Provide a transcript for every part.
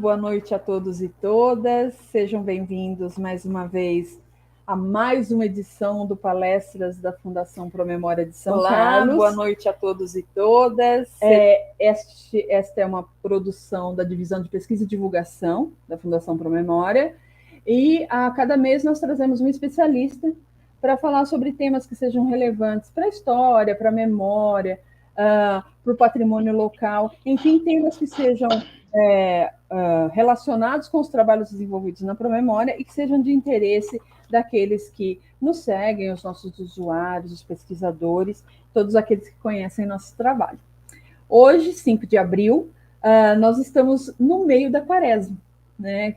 boa noite a todos e todas. Sejam bem-vindos mais uma vez a mais uma edição do Palestras da Fundação Promemória de São Carlos. Boa noite a todos e todas. Esta é uma produção da Divisão de Pesquisa e Divulgação da Fundação Promemória, e a cada mês nós trazemos um especialista para falar sobre temas que sejam relevantes para a história, para a memória, para o patrimônio local, enfim, temas que sejam relacionados com os trabalhos desenvolvidos na Promemória e que sejam de interesse daqueles que nos seguem, os nossos usuários, os pesquisadores, todos aqueles que conhecem nosso trabalho. Hoje, 5 de abril, nós estamos no meio da Quaresma, né?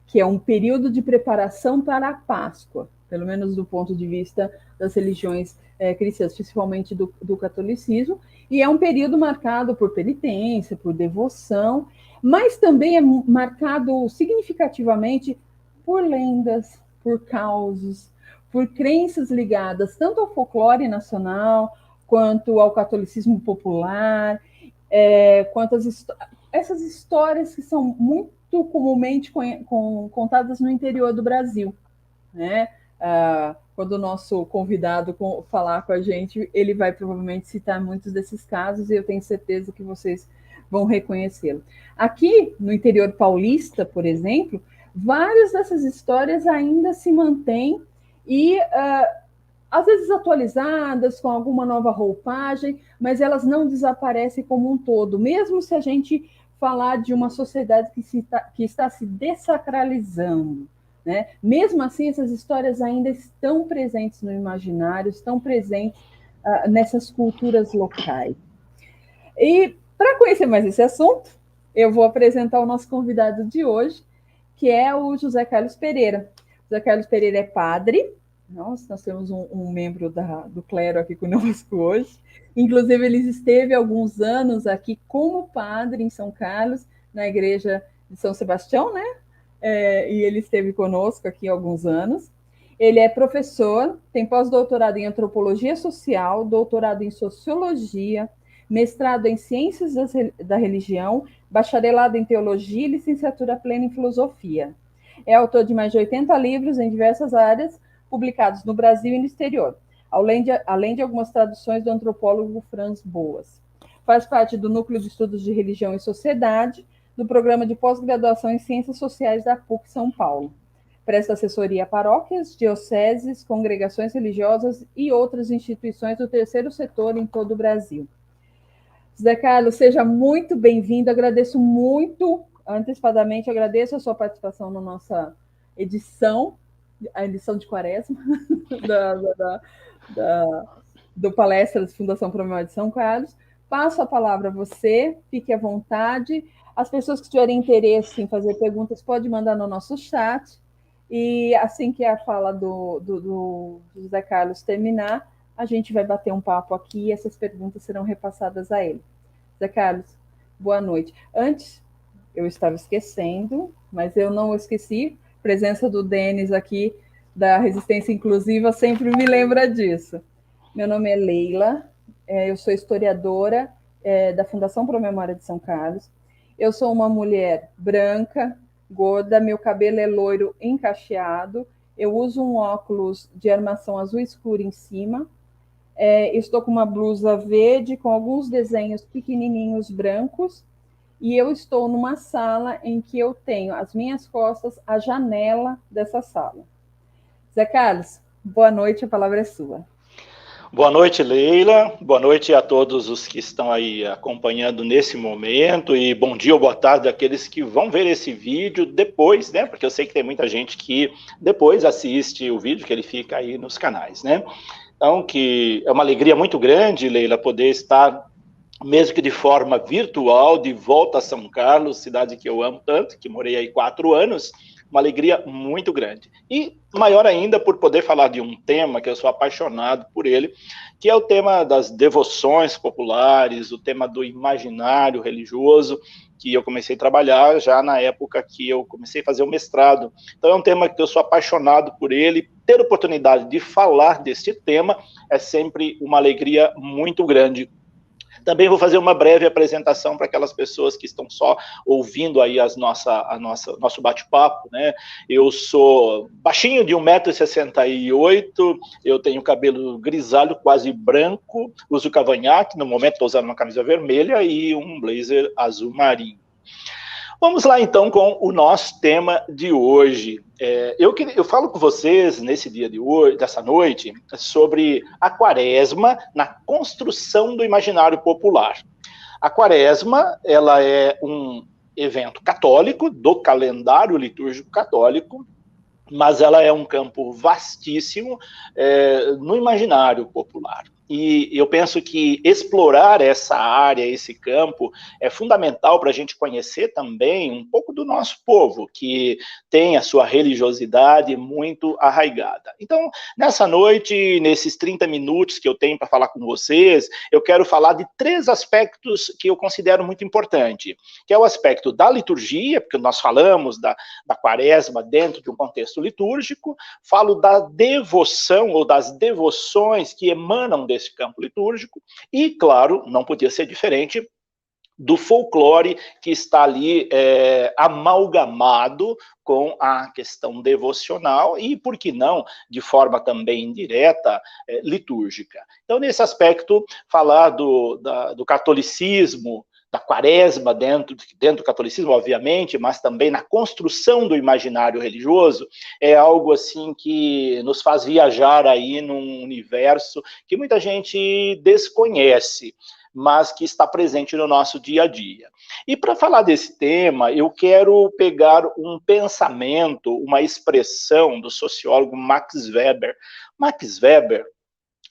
Que é um período de preparação para a Páscoa, pelo menos do ponto de vista das religiões cristãs, principalmente do catolicismo, e é um período marcado por penitência, por devoção, mas também é marcado significativamente por lendas, por causos, por crenças ligadas tanto ao folclore nacional, quanto ao catolicismo popular, quanto essas histórias que são muito comumente contadas no interior do Brasil, né? Quando o nosso convidado falar com a gente, ele vai provavelmente citar muitos desses casos e eu tenho certeza que vocês vão reconhecê-lo. Aqui, no interior paulista, por exemplo, várias dessas histórias ainda se mantêm e, às vezes, atualizadas, com alguma nova roupagem, mas elas não desaparecem como um todo, mesmo se a gente falar de uma sociedade que está se dessacralizando. Né? Mesmo assim, essas histórias ainda estão presentes no imaginário, estão presentes nessas culturas locais. E, para conhecer mais esse assunto, eu vou apresentar o nosso convidado de hoje, que é o José Carlos Pereira. José Carlos Pereira é padre. Nós temos um membro do clero aqui conosco hoje. Inclusive, ele esteve alguns anos aqui como padre em São Carlos, na igreja de São Sebastião, né? E ele esteve conosco aqui há alguns anos. Ele é professor, tem pós-doutorado em antropologia social, doutorado em sociologia, mestrado em ciências da religião, bacharelado em teologia e licenciatura plena em filosofia. É autor de mais de 80 livros em diversas áreas, publicados no Brasil e no exterior, além de algumas traduções do antropólogo Franz Boas. Faz parte do Núcleo de Estudos de Religião e Sociedade, do Programa de Pós-Graduação em Ciências Sociais da PUC São Paulo. Presta assessoria a paróquias, dioceses, congregações religiosas e outras instituições do terceiro setor em todo o Brasil. José Carlos, seja muito bem-vindo. Agradeço muito, antecipadamente, agradeço a sua participação na nossa edição, a edição de Quaresma, do Palestras Fundação Promemória de São Carlos. Passo a palavra a você, fique à vontade. As pessoas que tiverem interesse em fazer perguntas, podem mandar no nosso chat. E assim que a fala do José Carlos terminar, a gente vai bater um papo aqui e essas perguntas serão repassadas a ele. José Carlos, boa noite. Antes, eu estava esquecendo, mas eu não esqueci. A presença do Denis aqui, da Resistência Inclusiva, sempre me lembra disso. Meu nome é Leila, eu sou historiadora da Fundação Promemória de São Carlos. Eu sou uma mulher branca, gorda, meu cabelo é loiro encacheado, eu uso um óculos de armação azul escuro em cima, estou com uma blusa verde com alguns desenhos pequenininhos brancos, e eu estou numa sala em que eu tenho às minhas costas a janela dessa sala. Zé Carlos, boa noite, a palavra é sua. Boa noite, Leila. Boa noite a todos os que estão aí acompanhando nesse momento, e bom dia ou boa tarde àqueles que vão ver esse vídeo depois, né? Porque eu sei que tem muita gente que depois assiste o vídeo, que ele fica aí nos canais, né? Então, que é uma alegria muito grande, Leila, poder estar, mesmo que de forma virtual, de volta a São Carlos, cidade que eu amo tanto, que morei aí 4 anos, uma alegria muito grande. E maior ainda por poder falar de um tema que eu sou apaixonado por ele, que é o tema das devoções populares, o tema do imaginário religioso, que eu comecei a trabalhar já na época que eu comecei a fazer o mestrado. Então é um tema que eu sou apaixonado por ele. Ter a oportunidade de falar deste tema é sempre uma alegria muito grande. Também vou fazer uma breve apresentação para aquelas pessoas que estão só ouvindo aí nosso bate-papo, né? Eu sou baixinho, de 1,68 m, eu tenho cabelo grisalho, quase branco, uso cavanhaque, no momento estou usando uma camisa vermelha e um blazer azul marinho. Vamos lá, então, com o nosso tema de hoje. Eu falo com vocês, nesse dia de hoje, dessa noite, sobre a Quaresma na construção do imaginário popular. A Quaresma, ela é um evento católico, do calendário litúrgico católico, mas ela é um campo vastíssimo no imaginário popular. E eu penso que explorar essa área, esse campo, é fundamental para a gente conhecer também um pouco do nosso povo, que tem a sua religiosidade muito arraigada. Então, nessa noite, nesses 30 minutos que eu tenho para falar com vocês, eu quero falar de 3 aspectos que eu considero muito importante, que é o aspecto da liturgia, porque nós falamos da Quaresma dentro de um contexto litúrgico, falo da devoção ou das devoções que emanam desse campo litúrgico, e, claro, não podia ser diferente do folclore que está ali amalgamado com a questão devocional e, por que não, de forma também indireta, litúrgica. Então, nesse aspecto, falar do catolicismo, da Quaresma dentro do catolicismo, obviamente, mas também na construção do imaginário religioso, é algo assim que nos faz viajar aí num universo que muita gente desconhece, mas que está presente no nosso dia a dia. E para falar desse tema, eu quero pegar um pensamento, uma expressão do sociólogo Max Weber. Max Weber,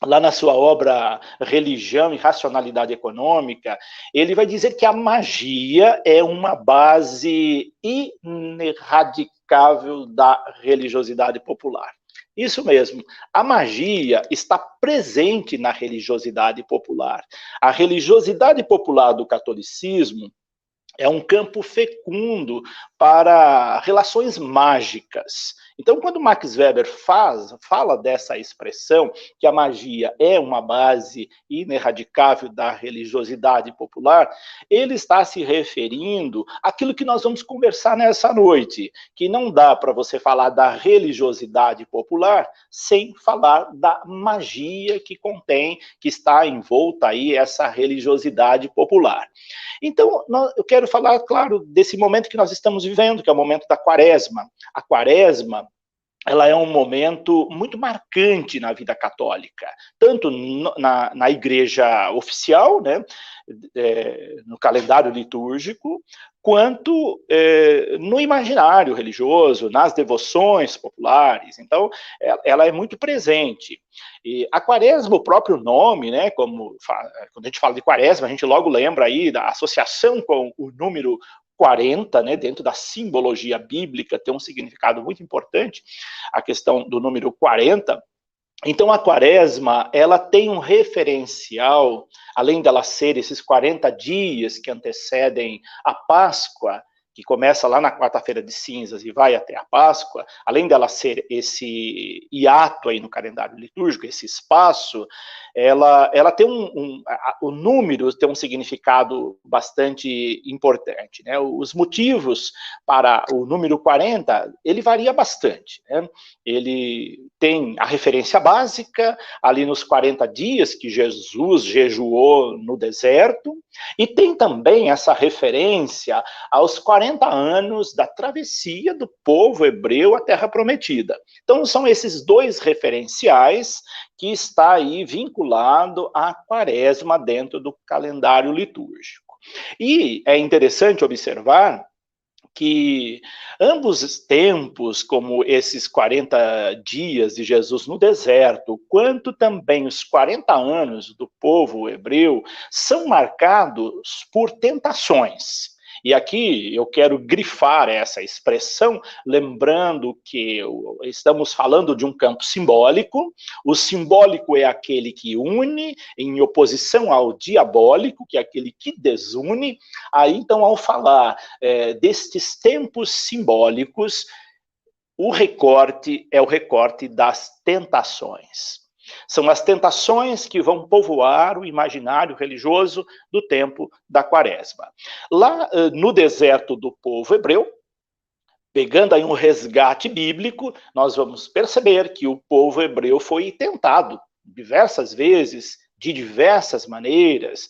lá na sua obra Religião e Racionalidade Econômica, ele vai dizer que a magia é uma base ineradicável da religiosidade popular. Isso mesmo, a magia está presente na religiosidade popular. A religiosidade popular do catolicismo é um campo fecundo para relações mágicas. Então, quando Max Weber fala dessa expressão, que a magia é uma base ineradicável da religiosidade popular, ele está se referindo àquilo que nós vamos conversar nessa noite, que não dá para você falar da religiosidade popular sem falar da magia que contém, que está envolta aí essa religiosidade popular. Então, eu quero falar, claro, desse momento que nós estamos vivendo, que é o momento da Quaresma. A Quaresma, ela é um momento muito marcante na vida católica, tanto na igreja oficial, né, no calendário litúrgico, quanto no imaginário religioso, nas devoções populares. Então, ela é muito presente. E a Quaresma, o próprio nome, né, quando a gente fala de Quaresma, a gente logo lembra aí da associação com o número 40, né, dentro da simbologia bíblica, tem um significado muito importante, a questão do número 40. Então, a Quaresma, ela tem um referencial, além dela ser esses 40 dias que antecedem a Páscoa, que começa lá na quarta-feira de cinzas e vai até a Páscoa, além dela ser esse hiato aí no calendário litúrgico, esse espaço, ela tem o número tem um significado bastante importante, né? Os motivos para o número 40, ele varia bastante, né? Ele tem a referência básica, ali nos 40 dias que Jesus jejuou no deserto, e tem também essa referência aos 40 anos da travessia do povo hebreu à Terra Prometida. Então, são esses 2 referenciais que está aí vinculado à Quaresma dentro do calendário litúrgico. E é interessante observar que ambos os tempos, como esses 40 dias de Jesus no deserto, quanto também os 40 anos do povo hebreu, são marcados por tentações. E aqui eu quero grifar essa expressão, lembrando que estamos falando de um campo simbólico. O simbólico é aquele que une, em oposição ao diabólico, que é aquele que desune. Aí, então, ao falar destes tempos simbólicos, o recorte é o recorte das tentações. São as tentações que vão povoar o imaginário religioso do tempo da Quaresma. Lá no deserto do povo hebreu, pegando aí um resgate bíblico, nós vamos perceber que o povo hebreu foi tentado diversas vezes, de diversas maneiras,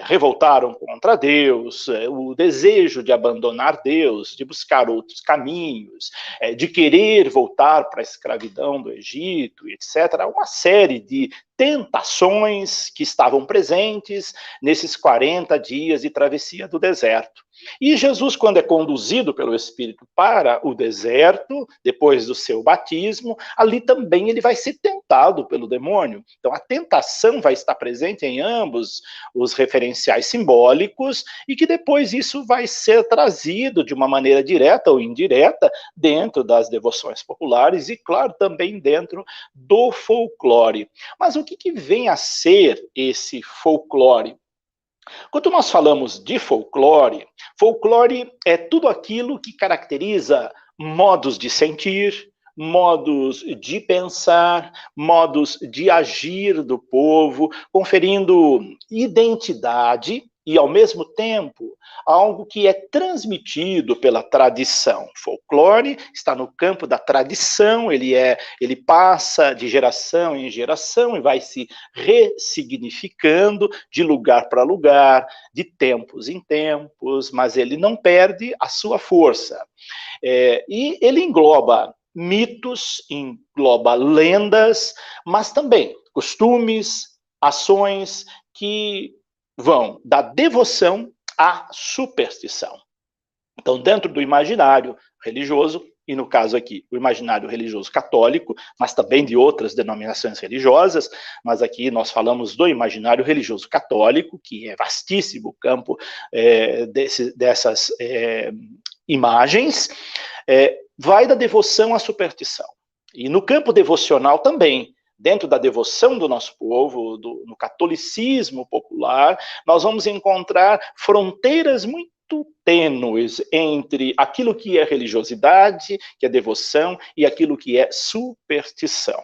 revoltaram contra Deus, o desejo de abandonar Deus, de buscar outros caminhos, de querer voltar para a escravidão do Egito, etc. Uma série de tentações que estavam presentes nesses 40 dias de travessia do deserto. E Jesus, quando é conduzido pelo Espírito para o deserto, depois do seu batismo, ali também ele vai ser tentado pelo demônio. Então a tentação vai estar presente em ambos os referenciais simbólicos, e que depois isso vai ser trazido de uma maneira direta ou indireta dentro das devoções populares e, claro, também dentro do folclore. Mas o que vem a ser esse folclore? Quando nós falamos de folclore, folclore é tudo aquilo que caracteriza modos de sentir, modos de pensar, modos de agir do povo, conferindo identidade e, ao mesmo tempo, algo que é transmitido pela tradição. Folclore está no campo da tradição, ele passa de geração em geração e vai se ressignificando de lugar para lugar, de tempos em tempos, mas ele não perde a sua força. E ele engloba mitos, engloba lendas, mas também costumes, ações que vão da devoção à superstição. Então, dentro do imaginário religioso, e no caso aqui, o imaginário religioso católico, mas também de outras denominações religiosas, mas aqui nós falamos do imaginário religioso católico, que é vastíssimo o campo dessas imagens, vai da devoção à superstição. E no campo devocional também, dentro da devoção do nosso povo, no catolicismo popular, nós vamos encontrar fronteiras muito tênues entre aquilo que é religiosidade, que é devoção, e aquilo que é superstição.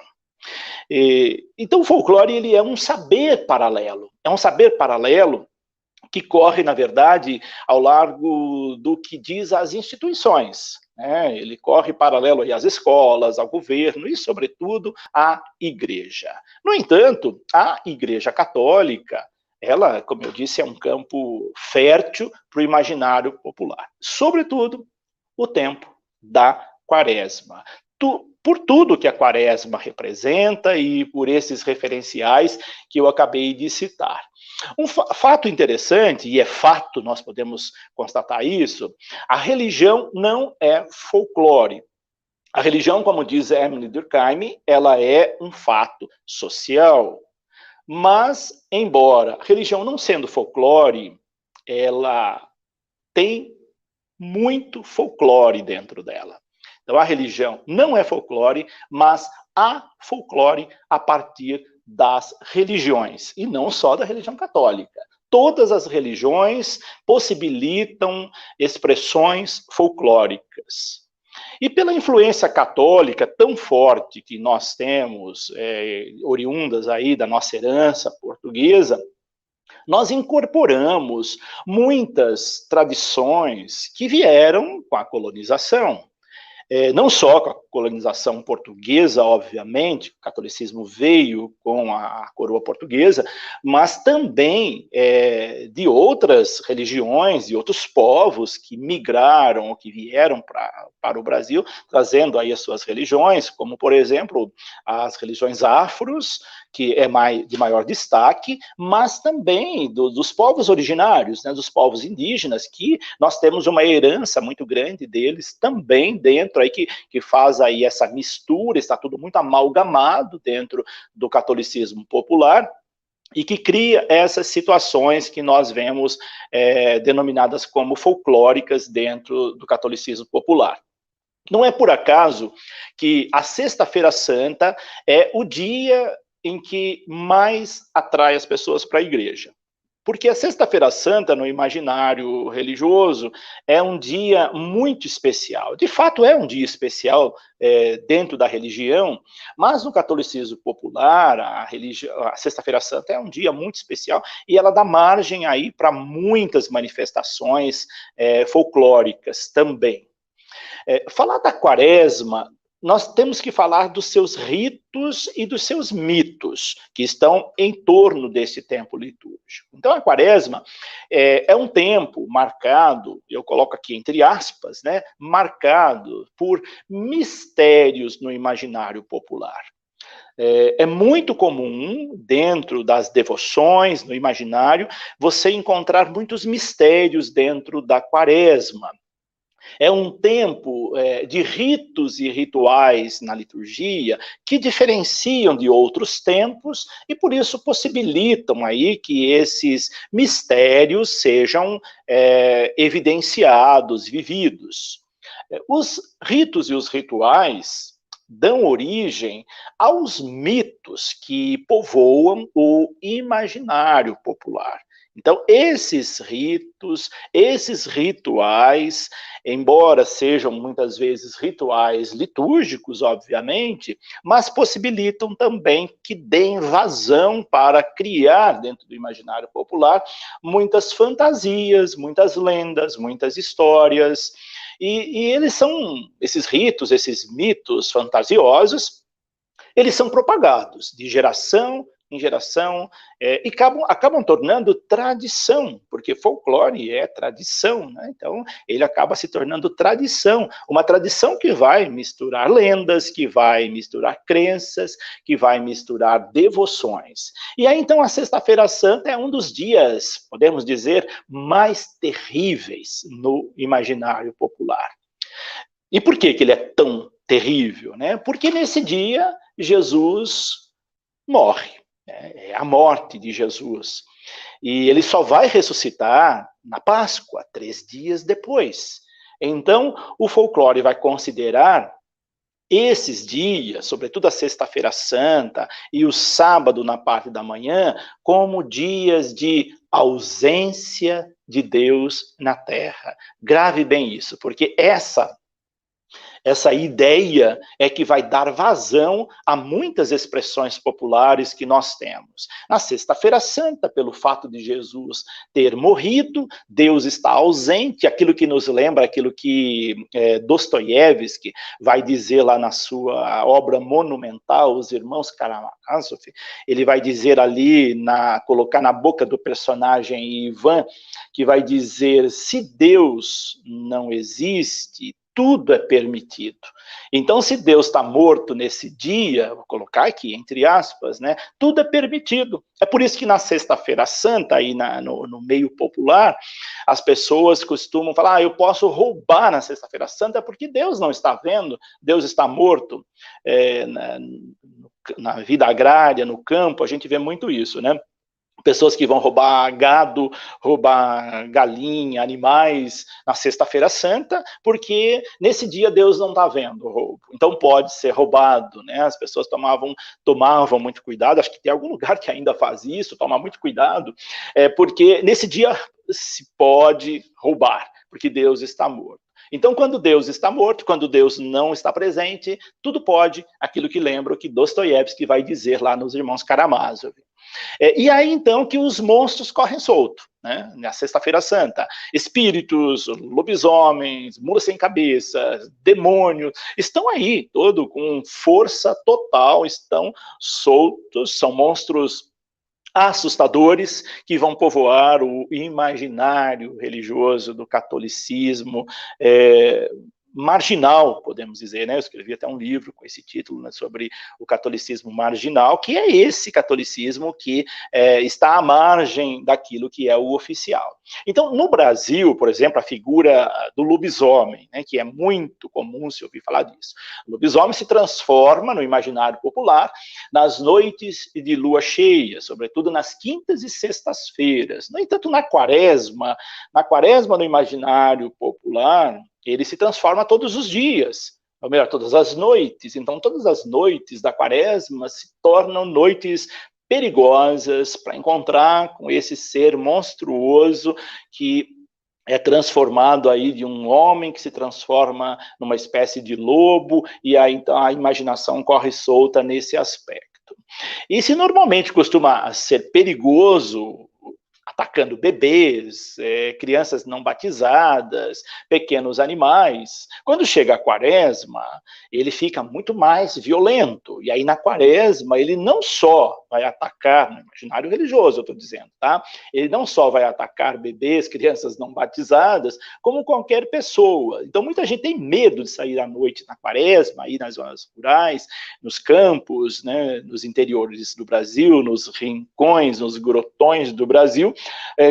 Então o folclore ele é um saber paralelo, que corre, na verdade, ao largo do que diz as instituições. Ele corre paralelo aí às escolas, ao governo e, sobretudo, à igreja. No entanto, a Igreja Católica, ela, como eu disse, é um campo fértil para o imaginário popular. Sobretudo, o tempo da Quaresma. Por tudo que a Quaresma representa e por esses referenciais que eu acabei de citar. Um fato interessante, e é fato, nós podemos constatar isso, a religião não é folclore. A religião, como diz Emily Durkheim, ela é um fato social. Mas, embora a religião não sendo folclore, ela tem muito folclore dentro dela. Então, a religião não é folclore, mas há folclore a partir das religiões, e não só da religião católica. Todas as religiões possibilitam expressões folclóricas. E pela influência católica tão forte que nós temos, oriundas aí da nossa herança portuguesa, nós incorporamos muitas tradições que vieram com a colonização. Não só com a colonização portuguesa, obviamente, o catolicismo veio com a coroa portuguesa, mas também de outras religiões, de outros povos que migraram ou que vieram para o Brasil, trazendo aí as suas religiões, como, por exemplo, as religiões afros, que é de maior destaque, mas também dos povos originários, dos povos indígenas, que nós temos uma herança muito grande deles também dentro, aí que faz aí essa mistura, está tudo muito amalgamado dentro do catolicismo popular, e que cria essas situações que nós vemos denominadas como folclóricas dentro do catolicismo popular. Não é por acaso que a Sexta-feira Santa é o dia em que mais atrai as pessoas para a igreja. Porque a Sexta-feira Santa, no imaginário religioso, é um dia muito especial. De fato, é um dia especial dentro da religião, mas no catolicismo popular, a Sexta-feira Santa é um dia muito especial e ela dá margem aí para muitas manifestações folclóricas também. Falar da Quaresma, nós temos que falar dos seus ritos e dos seus mitos, que estão em torno desse tempo litúrgico. Então, a Quaresma é um tempo marcado, eu coloco aqui entre aspas, né, marcado por mistérios no imaginário popular. É muito comum, dentro das devoções, no imaginário, você encontrar muitos mistérios dentro da Quaresma. É um tempo de ritos e rituais na liturgia que diferenciam de outros tempos e, por isso, possibilitam aí que esses mistérios sejam evidenciados, vividos. Os ritos e os rituais dão origem aos mitos que povoam o imaginário popular. Então, esses ritos, esses rituais, embora sejam muitas vezes rituais litúrgicos, obviamente, mas possibilitam também que deem vazão para criar dentro do imaginário popular muitas fantasias, muitas lendas, muitas histórias. E eles são, esses ritos, esses mitos fantasiosos, eles são propagados de geração em geração, e acabam tornando tradição, porque folclore é tradição, né? Então ele acaba se tornando tradição, uma tradição que vai misturar lendas, que vai misturar crenças, que vai misturar devoções. E aí então a Sexta-feira Santa é um dos dias, podemos dizer, mais terríveis no imaginário popular. E por que ele é tão terrível, né? Porque nesse dia Jesus morre. É a morte de Jesus. E ele só vai ressuscitar na Páscoa, 3 dias depois. Então, o folclore vai considerar esses dias, sobretudo a Sexta-feira Santa e o sábado na parte da manhã, como dias de ausência de Deus na Terra. Grave bem isso, porque essa ideia é que vai dar vazão a muitas expressões populares que nós temos. Na Sexta-feira Santa, pelo fato de Jesus ter morrido, Deus está ausente, aquilo que nos lembra, aquilo que Dostoiévski vai dizer lá na sua obra monumental, Os Irmãos Karamazov, ele vai dizer ali, colocar na boca do personagem Ivan, que vai dizer, se Deus não existe, tudo é permitido. Então, se Deus está morto nesse dia, vou colocar aqui entre aspas, né, tudo é permitido. É por isso que na Sexta-feira Santa, aí no meio popular, as pessoas costumam falar, eu posso roubar na Sexta-feira Santa porque Deus não está vendo, Deus está morto. Na vida agrária, no campo, a gente vê muito isso, né? Pessoas que vão roubar gado, roubar galinha, animais na Sexta-feira Santa, porque nesse dia Deus não está vendo o roubo. Então pode ser roubado, né? As pessoas tomavam muito cuidado, acho que tem algum lugar que ainda faz isso, toma muito cuidado, porque nesse dia se pode roubar, porque Deus está morto. Então, quando Deus está morto, quando Deus não está presente, tudo pode, aquilo que lembra o que Dostoiévski vai dizer lá nos Irmãos Karamazov. E aí, então, que os monstros correm solto, né? Na Sexta-feira Santa. Espíritos, lobisomens, mulas sem cabeça, demônios, estão aí, todo com força total, estão soltos, são monstros assustadores que vão povoar o imaginário religioso do catolicismo, marginal, podemos dizer, né? Eu escrevi até um livro com esse título, né, sobre o catolicismo marginal, que é esse catolicismo que está à margem daquilo que é o oficial. Então, no Brasil, por exemplo, a figura do lobisomem, né, que é muito comum se ouvir falar disso. O lobisomem se transforma no imaginário popular nas noites de lua cheia, sobretudo nas quintas e sextas-feiras. No entanto, na quaresma no imaginário popular, ele se transforma todos os dias, ou melhor, todas as noites. Então, todas as noites da quaresma se tornam noites perigosas para encontrar com esse ser monstruoso que é transformado aí de um homem que se transforma numa espécie de lobo, e aí então a imaginação corre solta nesse aspecto. E se normalmente costuma ser perigoso atacando bebês, crianças não batizadas, pequenos animais. Quando chega a quaresma, ele fica muito mais violento. E aí, na quaresma, ele não só vai atacar, no imaginário religioso, eu estou dizendo, tá? Ele não só vai atacar bebês, crianças não batizadas, como qualquer pessoa. Então, muita gente tem medo de sair à noite na quaresma, aí nas zonas rurais, nos campos, né, nos interiores do Brasil, nos rincões, nos grotões do Brasil,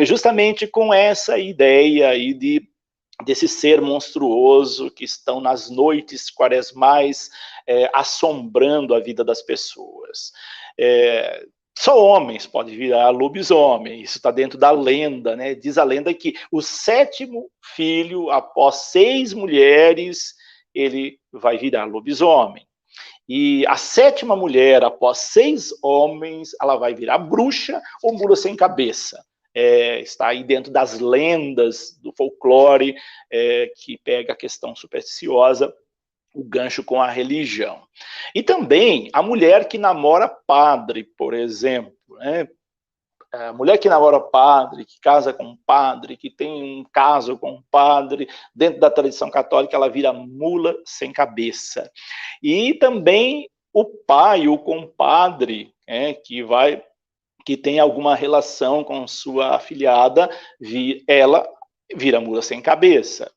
justamente com essa ideia aí desse ser monstruoso que estão nas noites quaresmais assombrando a vida das pessoas. Só homens podem virar lobisomem, isso está dentro da lenda, né? Diz a lenda que o 7º filho, após 6 mulheres, ele vai virar lobisomem. E a 7ª mulher, após 6 homens, ela vai virar bruxa ou mula sem cabeça. Está aí dentro das lendas do folclore, que pega a questão supersticiosa, o gancho com a religião. E também a mulher que namora padre, por exemplo, né? A mulher que namora padre, que casa com padre, que tem um caso com padre, dentro da tradição católica, ela vira mula sem cabeça. E também o pai, o compadre, que tem alguma relação com sua afilhada, ela vira mula sem cabeça.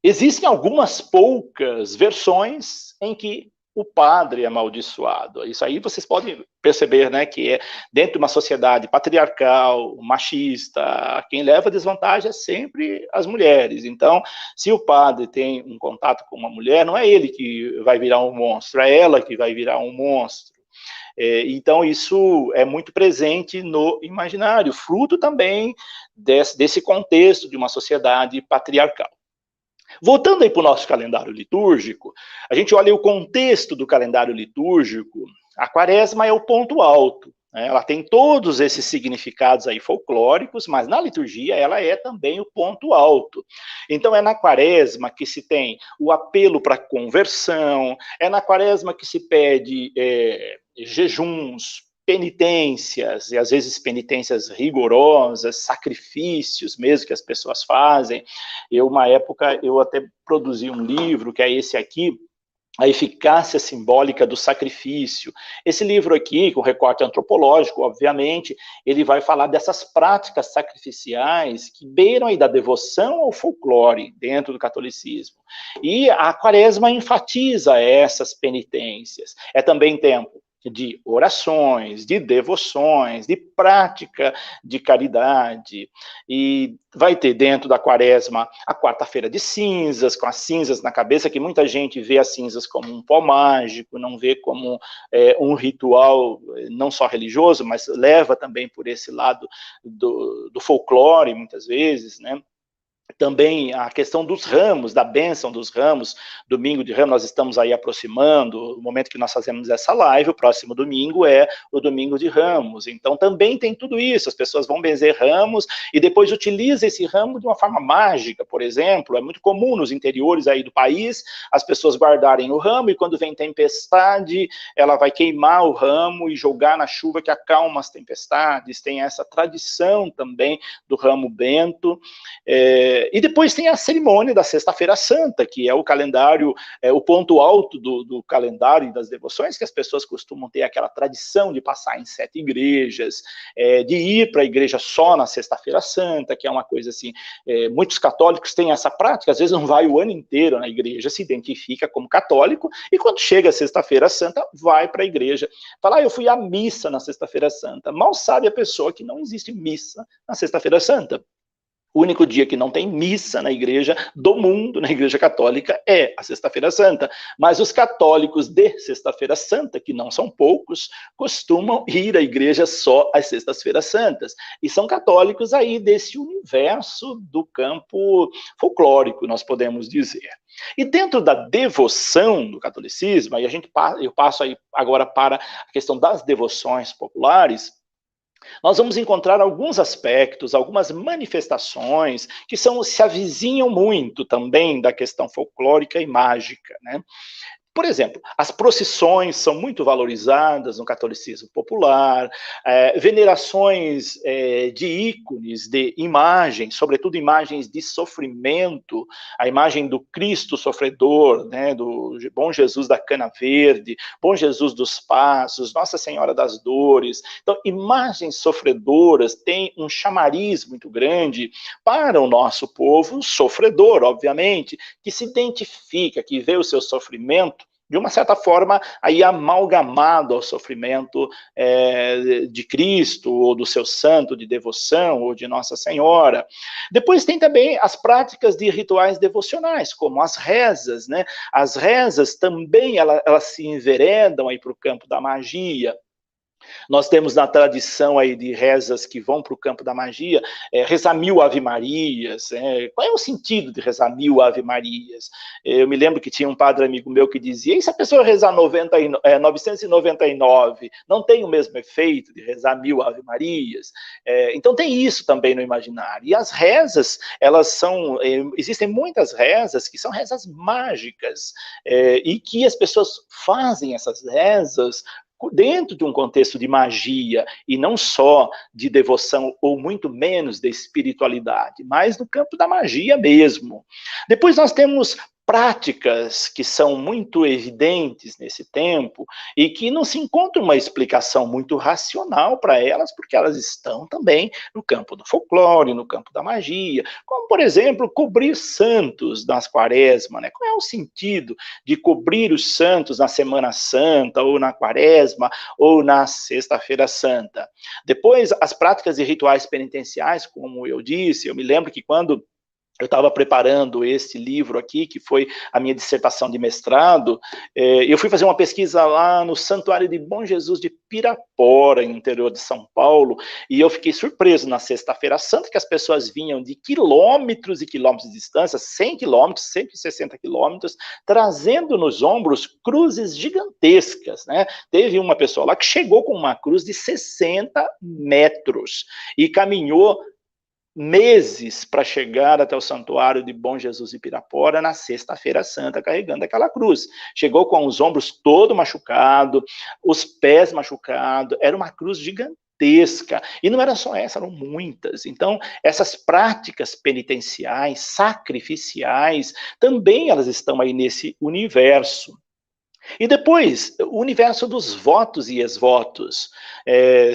Existem algumas poucas versões em que o padre é amaldiçoado. Isso aí vocês podem perceber, né, que dentro de uma sociedade patriarcal, machista, quem leva a desvantagem é sempre as mulheres. Então, se o padre tem um contato com uma mulher, não é ele que vai virar um monstro, é ela que vai virar um monstro. Então, isso é muito presente no imaginário, fruto também desse contexto de uma sociedade patriarcal. Voltando aí para o nosso calendário litúrgico, a gente olha o contexto do calendário litúrgico. A quaresma é o ponto alto, né? Ela tem todos esses significados aí folclóricos, mas na liturgia ela é também o ponto alto. Então é na quaresma que se tem o apelo para conversão, é na quaresma que se pede jejuns, penitências, e às vezes penitências rigorosas, sacrifícios mesmo que as pessoas fazem. Uma época, eu até produzi um livro, que é esse aqui, A Eficácia Simbólica do Sacrifício. Esse livro aqui, com recorte antropológico, obviamente, ele vai falar dessas práticas sacrificiais que beiram aí da devoção ao folclore dentro do catolicismo. E a quaresma enfatiza essas penitências. É também tempo de orações, de devoções, de prática de caridade. E vai ter dentro da quaresma a quarta-feira de cinzas, com as cinzas na cabeça, que muita gente vê as cinzas como um pó mágico, não vê como um ritual não só religioso, mas leva também por esse lado do folclore, muitas vezes, né? Também a questão dos ramos, da bênção dos ramos, domingo de ramos, nós estamos aí aproximando, o momento que nós fazemos essa live, o próximo domingo é o domingo de ramos, então também tem tudo isso, as pessoas vão benzer ramos e depois utiliza esse ramo de uma forma mágica, por exemplo, é muito comum nos interiores aí do país, as pessoas guardarem o ramo e quando vem tempestade, ela vai queimar o ramo e jogar na chuva que acalma as tempestades, tem essa tradição também do ramo bento, e depois tem a cerimônia da Sexta-feira Santa, que é o calendário, o ponto alto do calendário e das devoções, que as pessoas costumam ter aquela tradição de passar em 7 igrejas, de ir para a igreja só na Sexta-feira Santa, que é uma coisa assim, muitos católicos têm essa prática, às vezes não vai o ano inteiro na igreja, se identifica como católico, e quando chega a Sexta-feira Santa, vai para a igreja. Fala, eu fui à missa na Sexta-feira Santa. Mal sabe a pessoa que não existe missa na Sexta-feira Santa. O único dia que não tem missa na igreja do mundo, na igreja católica, é a Sexta-feira Santa. Mas os católicos de Sexta-feira Santa, que não são poucos, costumam ir à igreja só às Sextas-feiras Santas. E são católicos aí desse universo do campo folclórico, nós podemos dizer. E dentro da devoção do catolicismo, aí eu passo aí agora para a questão das devoções populares, nós vamos encontrar alguns aspectos, algumas manifestações que se avizinham muito também da questão folclórica e mágica, né? Por exemplo, as procissões são muito valorizadas no catolicismo popular, venerações de ícones, de imagens, sobretudo imagens de sofrimento, a imagem do Cristo sofredor, né, do Bom Jesus da Cana Verde, Bom Jesus dos Passos, Nossa Senhora das Dores. Então, imagens sofredoras têm um chamariz muito grande para o nosso povo sofredor, obviamente, que se identifica, que vê o seu sofrimento de uma certa forma, aí amalgamado ao sofrimento de Cristo, ou do seu santo de devoção, ou de Nossa Senhora. Depois tem também as práticas de rituais devocionais, como as rezas, né? As rezas também, elas se enveredam aí para o campo da magia. Nós temos na tradição aí de rezas que vão para o campo da magia, rezar 1000 Ave-Marias. Qual é o sentido de rezar 1000 Ave-Marias? Eu me lembro que tinha um padre amigo meu que dizia, e se a pessoa rezar 999, não tem o mesmo efeito de rezar 1000 Ave-Marias? Então tem isso também no imaginário. E as rezas, elas são, existem muitas rezas que são rezas mágicas, e que as pessoas fazem essas rezas dentro de um contexto de magia, e não só de devoção, ou muito menos de espiritualidade, mas no campo da magia mesmo. Depois nós temos práticas que são muito evidentes nesse tempo e que não se encontra uma explicação muito racional para elas, porque elas estão também no campo do folclore, no campo da magia, como, por exemplo, cobrir santos nas quaresma, né? Qual é o sentido de cobrir os santos na Semana Santa, ou na quaresma, ou na Sexta-feira Santa? Depois, as práticas e rituais penitenciais, como eu disse, eu me lembro que quando eu estava preparando esse livro aqui, que foi a minha dissertação de mestrado, eu fui fazer uma pesquisa lá no Santuário de Bom Jesus de Pirapora, no interior de São Paulo, e eu fiquei surpreso na Sexta-feira Santa, que as pessoas vinham de quilômetros e quilômetros de distância, 100 quilômetros, 160 quilômetros, trazendo nos ombros cruzes gigantescas, né? Teve uma pessoa lá que chegou com uma cruz de 60 metros, e caminhou meses para chegar até o Santuário de Bom Jesus de Pirapora na Sexta-feira Santa, carregando aquela cruz. Chegou com os ombros todo machucado, os pés machucados, era uma cruz gigantesca. E não era só essa, eram muitas. Então, essas práticas penitenciais, sacrificiais, também elas estão aí nesse universo. E depois, o universo dos votos e exvotos.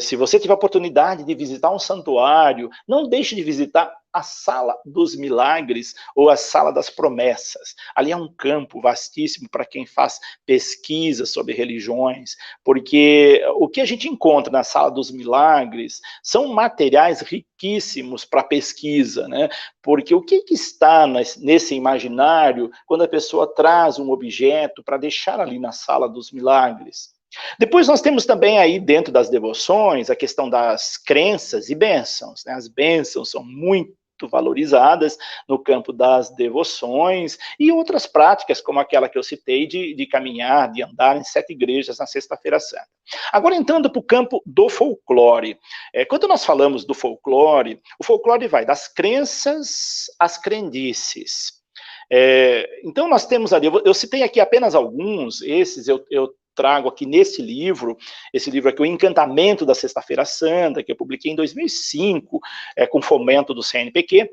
Se você tiver a oportunidade de visitar um santuário, não deixe de visitar a Sala dos Milagres ou a Sala das Promessas. Ali é um campo vastíssimo para quem faz pesquisa sobre religiões, porque o que a gente encontra na Sala dos Milagres são materiais riquíssimos para pesquisa, né? Porque o que está nesse imaginário quando a pessoa traz um objeto para deixar ali na Sala dos Milagres? Depois nós temos também aí dentro das devoções a questão das crenças e bênçãos, né? As bênçãos são muito valorizadas no campo das devoções e outras práticas, como aquela que eu citei de caminhar, de andar em 7 igrejas na Sexta-feira Santa. Agora, entrando para o campo do folclore. Quando nós falamos do folclore, o folclore vai das crenças às crendices. Então, nós temos ali, eu citei aqui apenas alguns, esses eu trago aqui nesse livro, esse livro aqui, O Encantamento da Sexta-feira Santa, que eu publiquei em 2005, com fomento do CNPq.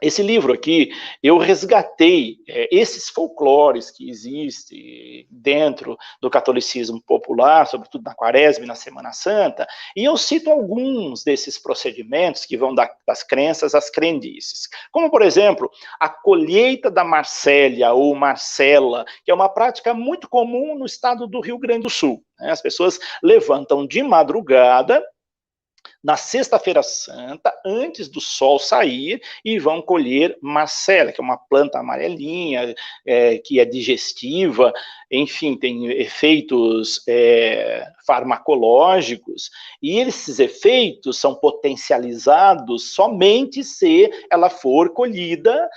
Esse livro aqui, eu resgatei esses folclores que existem dentro do catolicismo popular, sobretudo na Quaresma e na Semana Santa, e eu cito alguns desses procedimentos que vão das crenças às crendices. Como, por exemplo, a colheita da Marcélia ou Marcela, que é uma prática muito comum no estado do Rio Grande do Sul. As pessoas levantam de madrugada, na sexta-feira santa, antes do sol sair, e vão colher marcela, que é uma planta amarelinha, que é digestiva, enfim, tem efeitos farmacológicos, e esses efeitos são potencializados somente se ela for colhida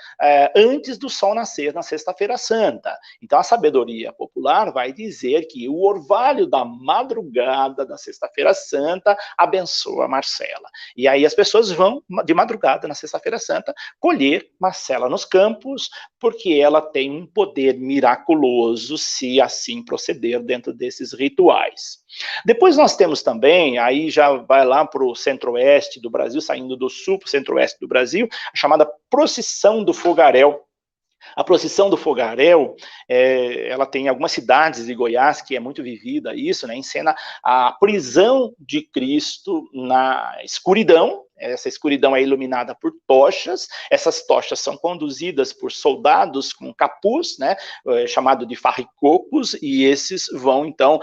antes do sol nascer na sexta-feira santa. Então, a sabedoria popular vai dizer que o orvalho da madrugada da sexta-feira santa abençoa Marcela. E aí as pessoas vão, de madrugada na sexta-feira santa, colher Marcela nos campos, porque ela tem um poder miraculoso, se assim proceder dentro desses rituais. Depois nós temos também, aí já vai lá para o centro-oeste do Brasil, saindo do sul para o centro-oeste do Brasil, a chamada procissão do fogaréu. A procissão do fogaréu, ela tem algumas cidades de Goiás que é muito vivida isso, né? Encena a prisão de Cristo na escuridão. Essa escuridão é iluminada por tochas, essas tochas são conduzidas por soldados com capuz, né, chamado de farricocos, e esses vão, então,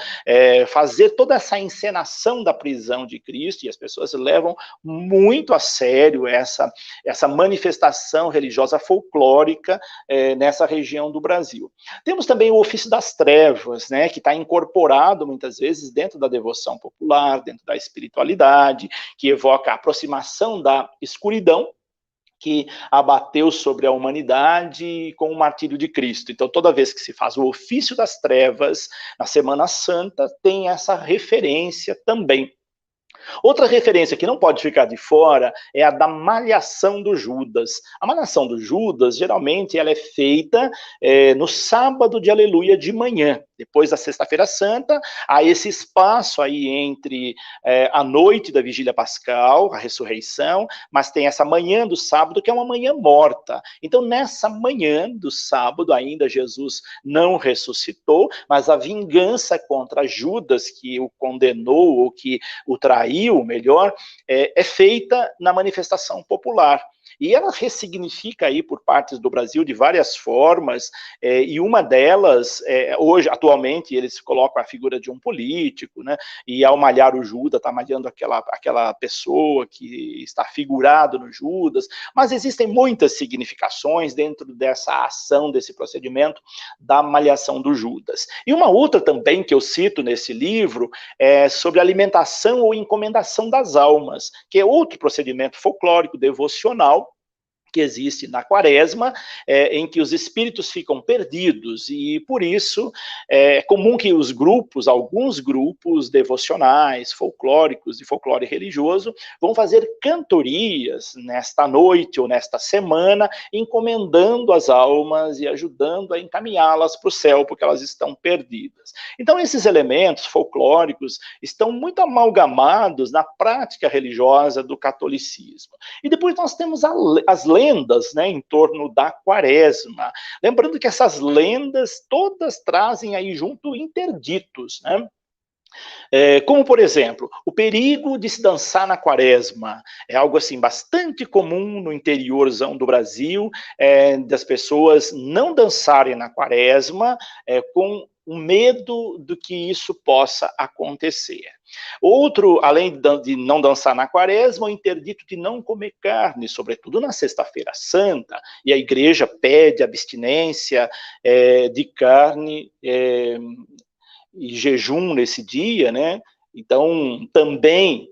fazer toda essa encenação da prisão de Cristo, e as pessoas levam muito a sério essa manifestação religiosa folclórica nessa região do Brasil. Temos também o ofício das trevas, né, que está incorporado, muitas vezes, dentro da devoção popular, dentro da espiritualidade, que evoca a aproximação da escuridão que abateu sobre a humanidade com o martírio de Cristo. Então, toda vez que se faz o ofício das trevas, na Semana Santa, tem essa referência também. Outra referência que não pode ficar de fora é a da malhação do Judas. A malhação do Judas, geralmente, ela é feita no sábado de Aleluia de manhã, depois da sexta-feira santa. Há esse espaço aí entre a noite da vigília pascal, a ressurreição, mas tem essa manhã do sábado, que é uma manhã morta. Então, nessa manhã do sábado, ainda Jesus não ressuscitou, mas a vingança contra Judas, que o condenou ou que o traiu, melhor, é feita na manifestação popular. E ela ressignifica aí por partes do Brasil de várias formas, e uma delas, hoje, atualmente, eles colocam a figura de um político, né, e ao malhar o Judas, está malhando aquela pessoa que está figurado no Judas, mas existem muitas significações dentro dessa ação, desse procedimento da malhação do Judas. E uma outra também que eu cito nesse livro é sobre alimentação ou encomendação das almas, que é outro procedimento folclórico, devocional, que existe na quaresma, em que os espíritos ficam perdidos, e por isso é comum que alguns grupos devocionais, folclóricos e folclore religioso, vão fazer cantorias nesta noite ou nesta semana, encomendando as almas e ajudando a encaminhá-las para o céu, porque elas estão perdidas. Então, esses elementos folclóricos estão muito amalgamados na prática religiosa do catolicismo. E depois nós temos as lendas, né, em torno da quaresma. Lembrando que essas lendas todas trazem aí junto interditos, né? Como, por exemplo, o perigo de se dançar na quaresma. É algo assim bastante comum no interiorzão do Brasil, das pessoas não dançarem na quaresma com o medo do que isso possa acontecer. Outro, além de não dançar na quaresma, o interdito de não comer carne, sobretudo na sexta-feira santa, e a igreja pede abstinência de carne e jejum nesse dia, né? Então, também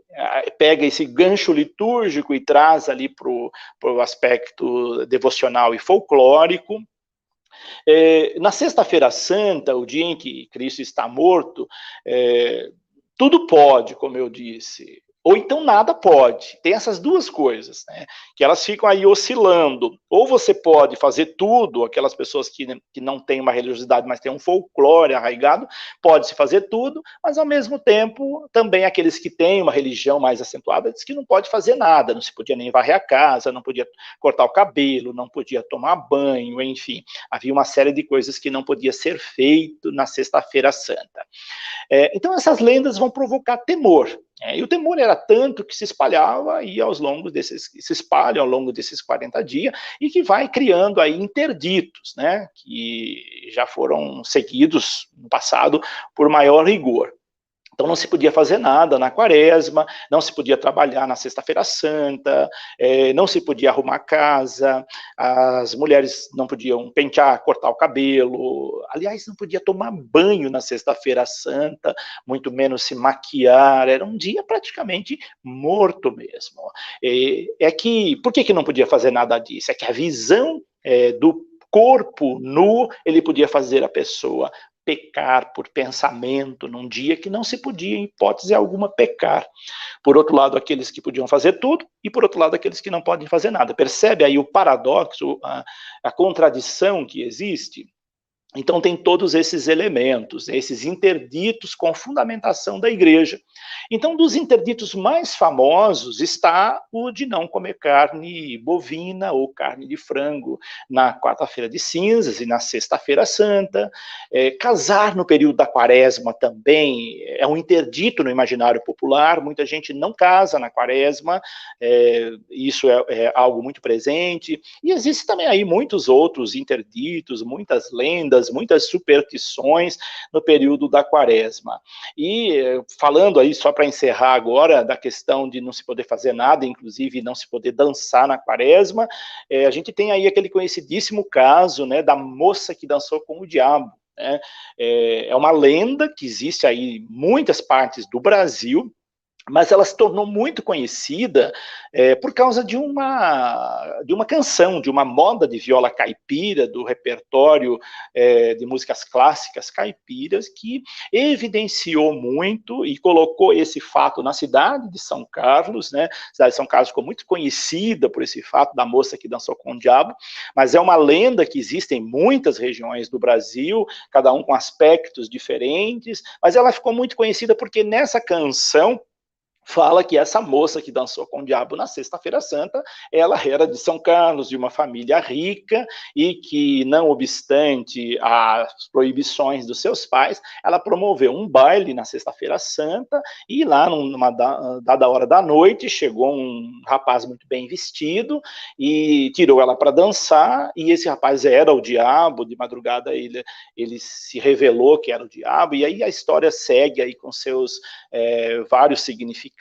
pega esse gancho litúrgico e traz ali para o aspecto devocional e folclórico. Na sexta-feira santa, o dia em que Cristo está morto, tudo pode, como eu disse, ou então nada pode. Tem essas duas coisas, né, que elas ficam aí oscilando. Ou você pode fazer tudo, aquelas pessoas que não têm uma religiosidade, mas têm um folclore arraigado, pode-se fazer tudo, mas ao mesmo tempo, também aqueles que têm uma religião mais acentuada, diz que não pode fazer nada, não se podia nem varrer a casa, não podia cortar o cabelo, não podia tomar banho, enfim. Havia uma série de coisas que não podia ser feito na sexta-feira santa. Então essas lendas vão provocar temor. E o temor era tanto que se espalhava e se espalha ao longo desses 40 dias e que vai criando aí interditos, né, que já foram seguidos no passado por maior rigor. Então não se podia fazer nada na quaresma, não se podia trabalhar na sexta-feira santa, não se podia arrumar a casa, as mulheres não podiam pentear, cortar o cabelo, aliás, não podia tomar banho na sexta-feira santa, muito menos se maquiar, era um dia praticamente morto mesmo. Por que não podia fazer nada disso? É que a visão do corpo nu, ele podia fazer a pessoa pecar por pensamento num dia que não se podia, em hipótese alguma, pecar. Por outro lado, aqueles que podiam fazer tudo, e por outro lado, aqueles que não podem fazer nada. Percebe aí o paradoxo, a contradição que existe? Então, tem todos esses elementos, esses interditos com fundamentação da igreja. Então, dos interditos mais famosos está o de não comer carne bovina ou carne de frango na quarta-feira de cinzas e na sexta-feira santa. Casar no período da quaresma também é um interdito no imaginário popular, muita gente não casa na quaresma, isso é algo muito presente. E existe também aí muitos outros interditos, muitas lendas, muitas superstições no período da quaresma. E falando aí, só para encerrar agora, da questão de não se poder fazer nada, inclusive não se poder dançar na quaresma, a gente tem aí aquele conhecidíssimo caso, né, da moça que dançou com o diabo. Né? É uma lenda que existe aí em muitas partes do Brasil, mas ela se tornou muito conhecida por causa de uma canção, de uma moda de viola caipira, do repertório de músicas clássicas caipiras, que evidenciou muito e colocou esse fato na cidade de São Carlos, né? A cidade de São Carlos ficou muito conhecida por esse fato da moça que dançou com o diabo, mas é uma lenda que existe em muitas regiões do Brasil, cada um com aspectos diferentes, mas ela ficou muito conhecida porque nessa canção fala que essa moça que dançou com o diabo na sexta-feira santa, ela era de São Carlos, de uma família rica, e que, não obstante as proibições dos seus pais, ela promoveu um baile na sexta-feira santa, e lá, numa dada hora da noite, chegou um rapaz muito bem vestido, e tirou ela para dançar, e esse rapaz era o diabo. De madrugada ele se revelou que era o diabo, e aí a história segue aí com seus vários significados,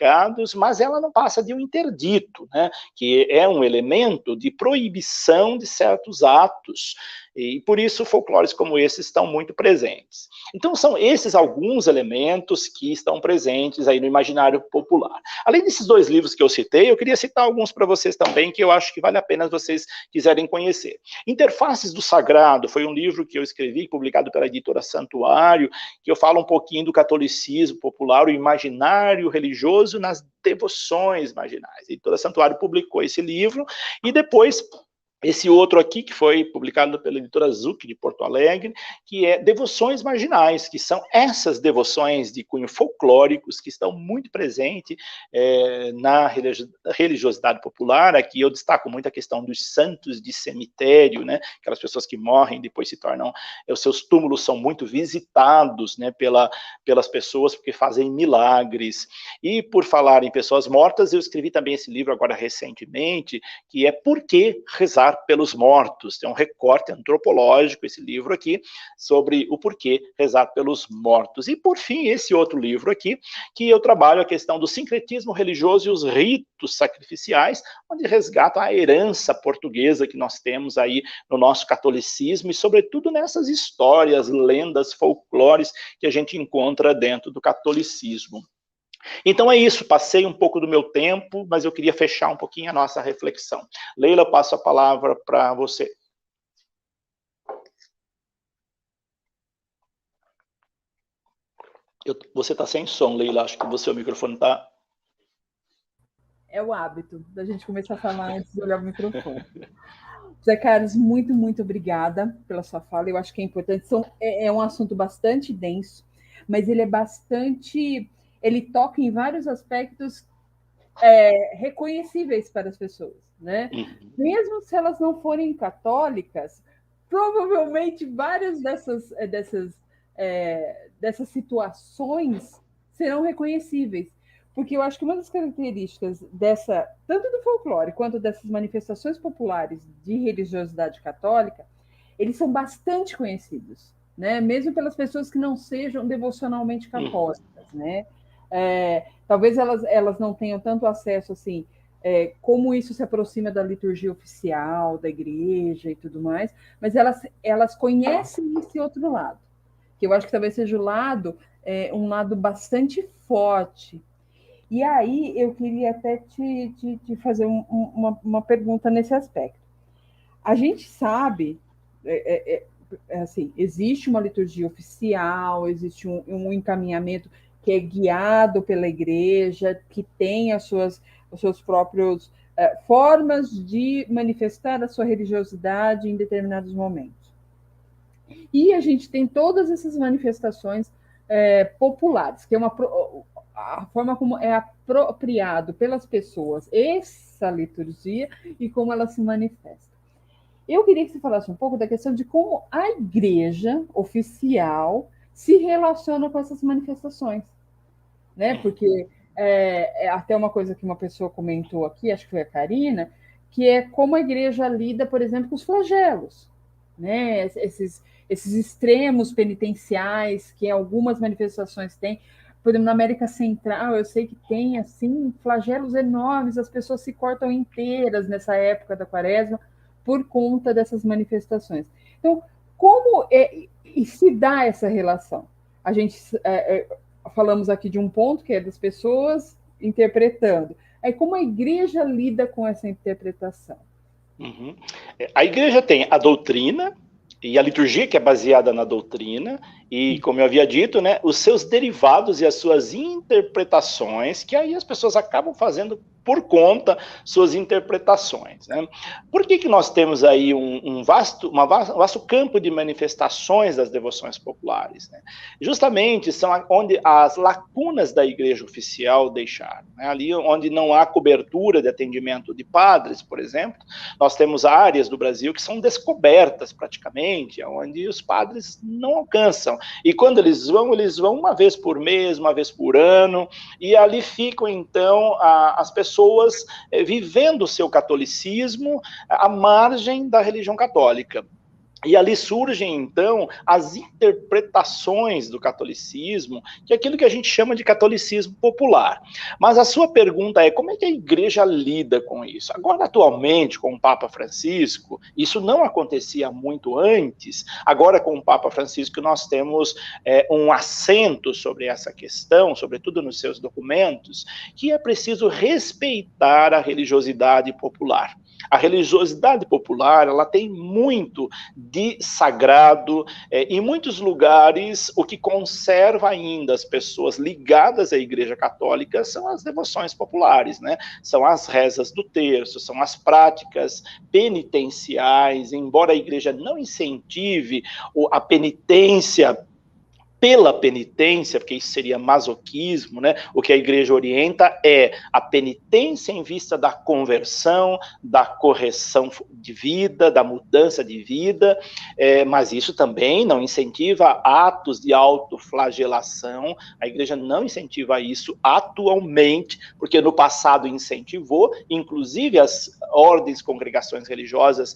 mas ela não passa de um interdito, né, que é um elemento de proibição de certos atos, e por isso folclores como esses estão muito presentes. Então são esses alguns elementos que estão presentes aí no imaginário popular. Além desses dois livros que eu citei, eu queria citar alguns para vocês também, que eu acho que vale a pena vocês quiserem conhecer. Interfaces do Sagrado foi um livro que eu escrevi, publicado pela editora Santuário, que eu falo um pouquinho do catolicismo popular, o imaginário religioso nas devoções marginais. A editora Santuário publicou esse livro, e depois esse outro aqui, que foi publicado pela editora Zuc, de Porto Alegre, que é Devoções Marginais, que são essas devoções de cunho folclóricos que estão muito presentes na religiosidade popular. Aqui eu destaco muito a questão dos santos de cemitério, né? Aquelas pessoas que morrem depois se tornam... Os seus túmulos são muito visitados, né, pelas pessoas, porque fazem milagres. E por falar em pessoas mortas, eu escrevi também esse livro agora recentemente, que é Por que Rezar pelos Mortos. Tem um recorte antropológico, esse livro aqui, sobre o porquê rezar pelos mortos. E, por fim, esse outro livro aqui, que eu trabalho a questão do sincretismo religioso e os ritos sacrificiais, onde resgata a herança portuguesa que nós temos aí no nosso catolicismo, e, sobretudo, nessas histórias, lendas, folclores que a gente encontra dentro do catolicismo. Então é isso, passei um pouco do meu tempo, mas eu queria fechar um pouquinho a nossa reflexão. Leila, passo a palavra para você. Você está sem som, Leila, acho que o seu microfone está... É o hábito da gente começar a falar antes de olhar o microfone. Zé Carlos, muito, muito obrigada pela sua fala, eu acho que é importante. É um assunto bastante denso, mas ele é bastante... Ele toca em vários aspectos reconhecíveis para as pessoas, né? Mesmo se elas não forem católicas, provavelmente várias dessas situações serão reconhecíveis, porque eu acho que uma das características tanto do folclore quanto dessas manifestações populares de religiosidade católica, eles são bastante conhecidos. né? Mesmo pelas pessoas que não sejam devocionalmente católicas, né? Talvez elas não tenham tanto acesso assim, como isso se aproxima da liturgia oficial da igreja e tudo mais, mas elas conhecem esse outro lado, que eu acho que talvez seja um lado bastante forte. E aí eu queria até te fazer uma pergunta nesse aspecto. A gente sabe, assim, existe uma liturgia oficial, existe um encaminhamento que é guiado pela igreja, que tem os seus próprios formas de manifestar a sua religiosidade em determinados momentos. E a gente tem todas essas manifestações populares, que é a forma como é apropriado pelas pessoas essa liturgia e como ela se manifesta. Eu queria que você falasse um pouco da questão de como a igreja oficial se relaciona com essas manifestações, né? Porque até uma coisa que uma pessoa comentou aqui, acho que foi a Karina, que é como a igreja lida, por exemplo, com os flagelos, né? Esses extremos penitenciais que algumas manifestações têm. Por exemplo, na América Central, eu sei que tem assim flagelos enormes, as pessoas se cortam inteiras nessa época da Quaresma por conta dessas manifestações. Então, como se dá essa relação? A gente falamos aqui de um ponto que é das pessoas interpretando. Aí, como a igreja lida com essa interpretação? Uhum. A igreja tem a doutrina e a liturgia, que é baseada na doutrina, e, como eu havia dito, né, os seus derivados e as suas interpretações, que aí as pessoas acabam fazendo por conta suas interpretações, né? Por que nós temos aí um vasto campo de manifestações das devoções populares, né? Justamente são onde as lacunas da igreja oficial deixaram, né? Ali onde não há cobertura de atendimento de padres, por exemplo, nós temos áreas do Brasil que são descobertas praticamente, onde os padres não alcançam. E quando eles vão uma vez por mês, uma vez por ano, e ali ficam, então, as pessoas vivendo o seu catolicismo à margem da religião católica. E ali surgem, então, as interpretações do catolicismo, que é aquilo que a gente chama de catolicismo popular. Mas a sua pergunta é, como é que a igreja lida com isso? Agora, atualmente, com o Papa Francisco, isso não acontecia muito antes, agora com o Papa Francisco nós temos um acento sobre essa questão, sobretudo nos seus documentos, que é preciso respeitar a religiosidade popular. A religiosidade popular, ela tem muito de sagrado, em muitos lugares, o que conserva ainda as pessoas ligadas à Igreja Católica são as devoções populares, né? São as rezas do terço, são as práticas penitenciais, embora a Igreja não incentive a penitência pela penitência, porque isso seria masoquismo, né? O que a igreja orienta é a penitência em vista da conversão, da correção de vida, da mudança de vida, mas isso também não incentiva atos de autoflagelação, a igreja não incentiva isso atualmente, porque no passado incentivou, inclusive as ordens, congregações religiosas,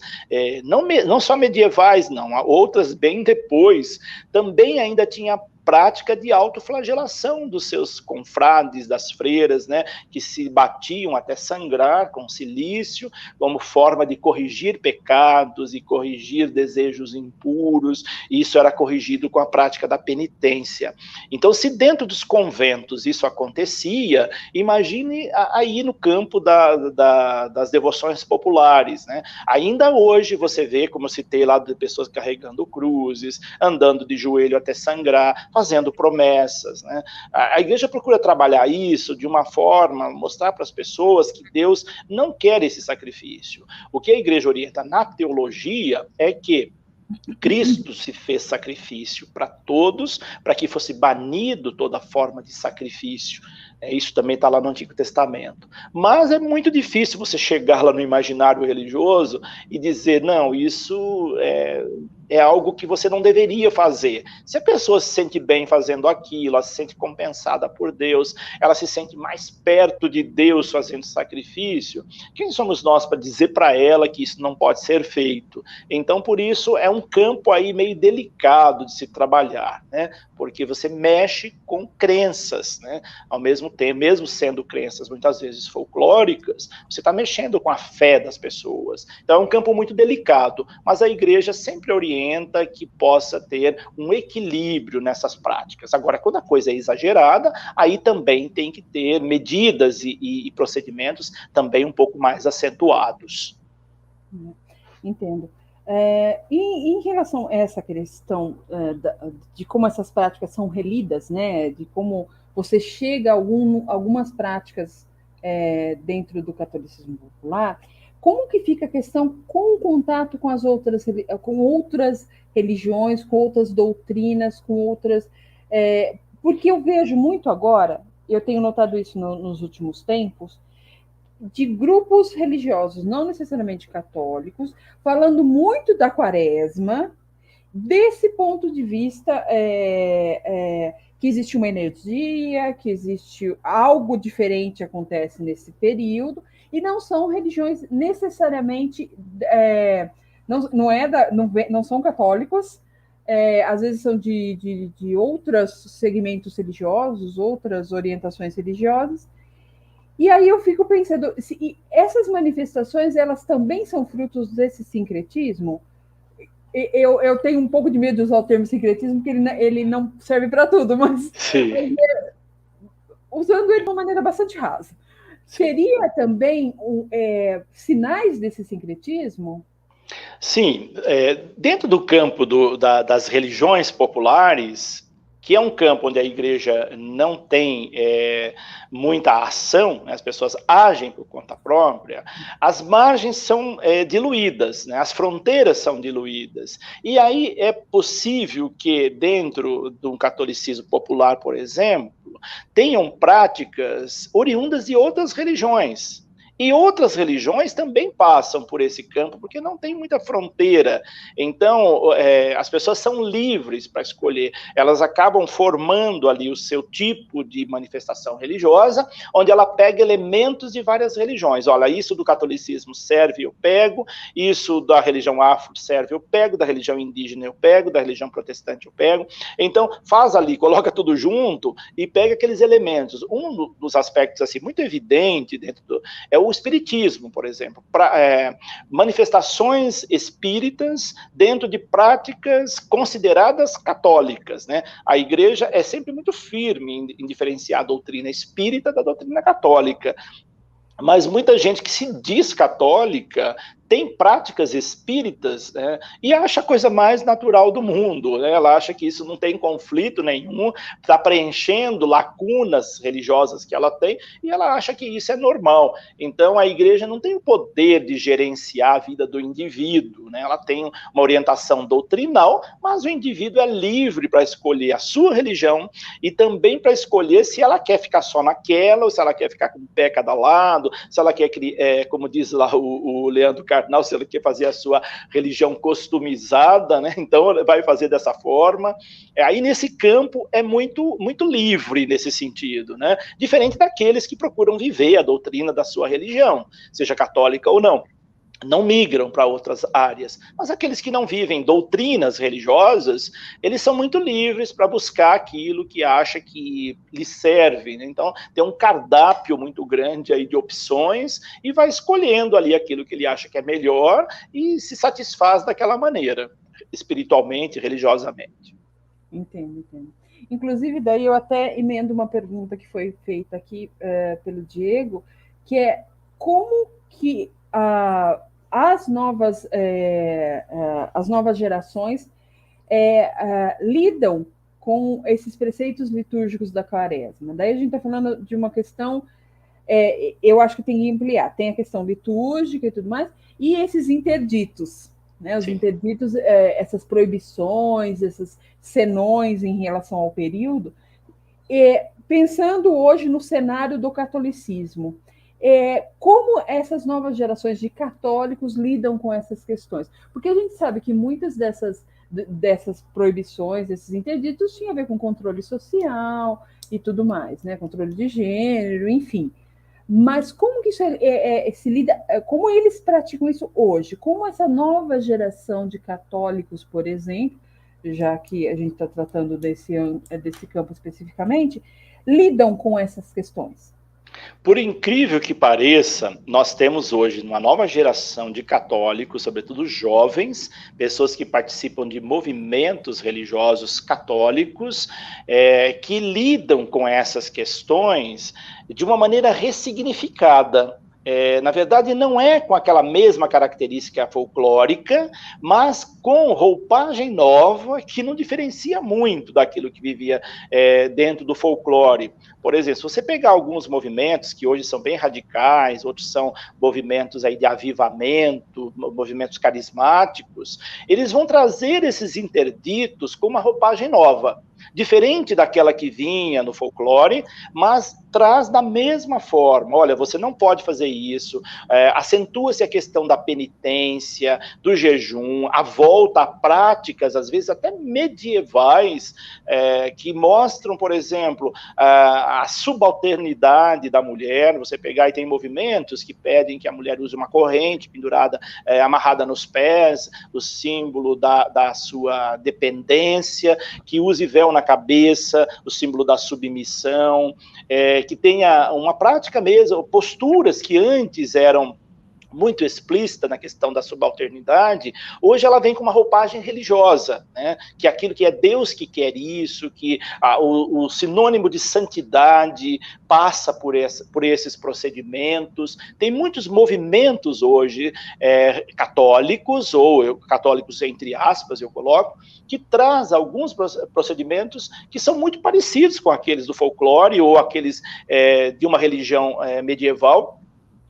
não só medievais, não, outras bem depois, também ainda tinha prática de autoflagelação dos seus confrades, das freiras, né, que se batiam até sangrar com silício, como forma de corrigir pecados e corrigir desejos impuros, e isso era corrigido com a prática da penitência. Então, se dentro dos conventos isso acontecia, imagine aí no campo das devoções populares, né? Ainda hoje você vê, como eu citei lá, de pessoas carregando cruzes, andando de joelho até sangrar, fazendo promessas, né? A igreja procura trabalhar isso de uma forma, mostrar para as pessoas que Deus não quer esse sacrifício. O que a igreja orienta na teologia é que Cristo se fez sacrifício para todos, para que fosse banido toda forma de sacrifício. Isso também está lá no Antigo Testamento. Mas é muito difícil você chegar lá no imaginário religioso e dizer, não, isso é algo que você não deveria fazer. Se a pessoa se sente bem fazendo aquilo, ela se sente compensada por Deus, ela se sente mais perto de Deus fazendo sacrifício, quem somos nós para dizer para ela que isso não pode ser feito? Então, por isso, é um campo aí meio delicado de se trabalhar, né? Porque você mexe com crenças, né? Ao mesmo tempo, mesmo sendo crenças muitas vezes folclóricas, você está mexendo com a fé das pessoas. Então, é um campo muito delicado, mas a igreja sempre orienta que possa ter um equilíbrio nessas práticas. Agora, quando a coisa é exagerada, aí também tem que ter medidas e procedimentos também um pouco mais acentuados. Entendo. Em relação a essa questão de como essas práticas são relidas, né, de como você chega a algumas práticas dentro do catolicismo popular, como que fica a questão com o contato com com outras religiões, com outras doutrinas, com outras... porque eu vejo muito agora, eu tenho notado isso nos últimos tempos, de grupos religiosos, não necessariamente católicos, falando muito da quaresma, desse ponto de vista que existe uma energia, que existe algo diferente acontece nesse período, e não são religiões necessariamente, não são católicos, às vezes são de outros segmentos religiosos, outras orientações religiosas. E aí eu fico pensando, essas manifestações, elas também são frutos desse sincretismo? Eu tenho um pouco de medo de usar o termo sincretismo, porque ele não serve para tudo, mas usando ele de uma maneira bastante rasa. Seria também sinais desse sincretismo? Sim, dentro do campo das religiões populares, que é um campo onde a igreja não tem muita ação, né, as pessoas agem por conta própria, as margens são diluídas, né, as fronteiras são diluídas. E aí é possível que dentro de um catolicismo popular, por exemplo, tenham práticas oriundas de outras religiões. E outras religiões também passam por esse campo, porque não tem muita fronteira. Então, as pessoas são livres para escolher. Elas acabam formando ali o seu tipo de manifestação religiosa, onde ela pega elementos de várias religiões. Olha, isso do catolicismo serve, eu pego. Isso da religião afro serve, eu pego. Da religião indígena, eu pego. Da religião protestante, eu pego. Então, faz ali, coloca tudo junto e pega aqueles elementos. Um dos aspectos assim, muito evidente dentro é o espiritismo, por exemplo, manifestações espíritas dentro de práticas consideradas católicas, né? A igreja é sempre muito firme em diferenciar a doutrina espírita da doutrina católica, mas muita gente que se diz católica tem práticas espíritas, né, e acha a coisa mais natural do mundo, né? Ela acha que isso não tem conflito nenhum, está preenchendo lacunas religiosas que ela tem, e ela acha que isso é normal. Então, a igreja não tem o poder de gerenciar a vida do indivíduo, né? Ela tem uma orientação doutrinal, mas o indivíduo é livre para escolher a sua religião e também para escolher se ela quer ficar só naquela, ou se ela quer ficar com o pé cada lado, se ela quer, como diz lá o Leandro Carnal, se ela quer fazer a sua religião customizada, né? Então ela vai fazer dessa forma. Aí nesse campo é muito, muito livre nesse sentido, né? Diferente daqueles que procuram viver a doutrina da sua religião, seja católica ou não. Não migram para outras áreas. Mas aqueles que não vivem doutrinas religiosas, eles são muito livres para buscar aquilo que acha que lhes serve, né? Então, tem um cardápio muito grande aí de opções e vai escolhendo ali aquilo que ele acha que é melhor e se satisfaz daquela maneira, espiritualmente, religiosamente. Entendo. Inclusive, daí eu até emendo uma pergunta que foi feita aqui pelo Diego, que é como que as novas gerações lidam com esses preceitos litúrgicos da quaresma. Daí a gente está falando de uma questão, eu acho que tem que ampliar, tem a questão litúrgica e tudo mais, e esses interditos, né? Os interditos, essas proibições, esses senões em relação ao período, pensando hoje no cenário do catolicismo, como essas novas gerações de católicos lidam com essas questões? Porque a gente sabe que muitas dessas proibições, desses interditos, tinha a ver com controle social e tudo mais, né? Controle de gênero, enfim. Mas como que isso se lida, como eles praticam isso hoje? Como essa nova geração de católicos, por exemplo, já que a gente está tratando desse campo especificamente, lidam com essas questões? Por incrível que pareça, nós temos hoje uma nova geração de católicos, sobretudo jovens, pessoas que participam de movimentos religiosos católicos, que lidam com essas questões de uma maneira ressignificada. Na verdade, não é com aquela mesma característica folclórica, mas com roupagem nova que não diferencia muito daquilo que vivia dentro do folclore. Por exemplo, se você pegar alguns movimentos que hoje são bem radicais, outros são movimentos aí de avivamento, movimentos carismáticos, eles vão trazer esses interditos com uma roupagem nova, diferente daquela que vinha no folclore, mas traz da mesma forma. Olha, você não pode fazer isso, acentua-se a questão da penitência, do jejum, a volta a práticas, às vezes até medievais, que mostram, por exemplo, a subalternidade da mulher. Você pegar e tem movimentos que pedem que a mulher use uma corrente pendurada, amarrada nos pés, o símbolo da sua dependência, que use véu na cabeça, o símbolo da submissão, que tenha uma prática mesmo, posturas que antes eram muito explícita na questão da subalternidade, hoje ela vem com uma roupagem religiosa, né? Que aquilo que é Deus que quer isso, que o sinônimo de santidade passa por esses procedimentos. Tem muitos movimentos hoje católicos, ou católicos entre aspas, eu coloco, que traz alguns procedimentos que são muito parecidos com aqueles do folclore ou aqueles de uma religião medieval,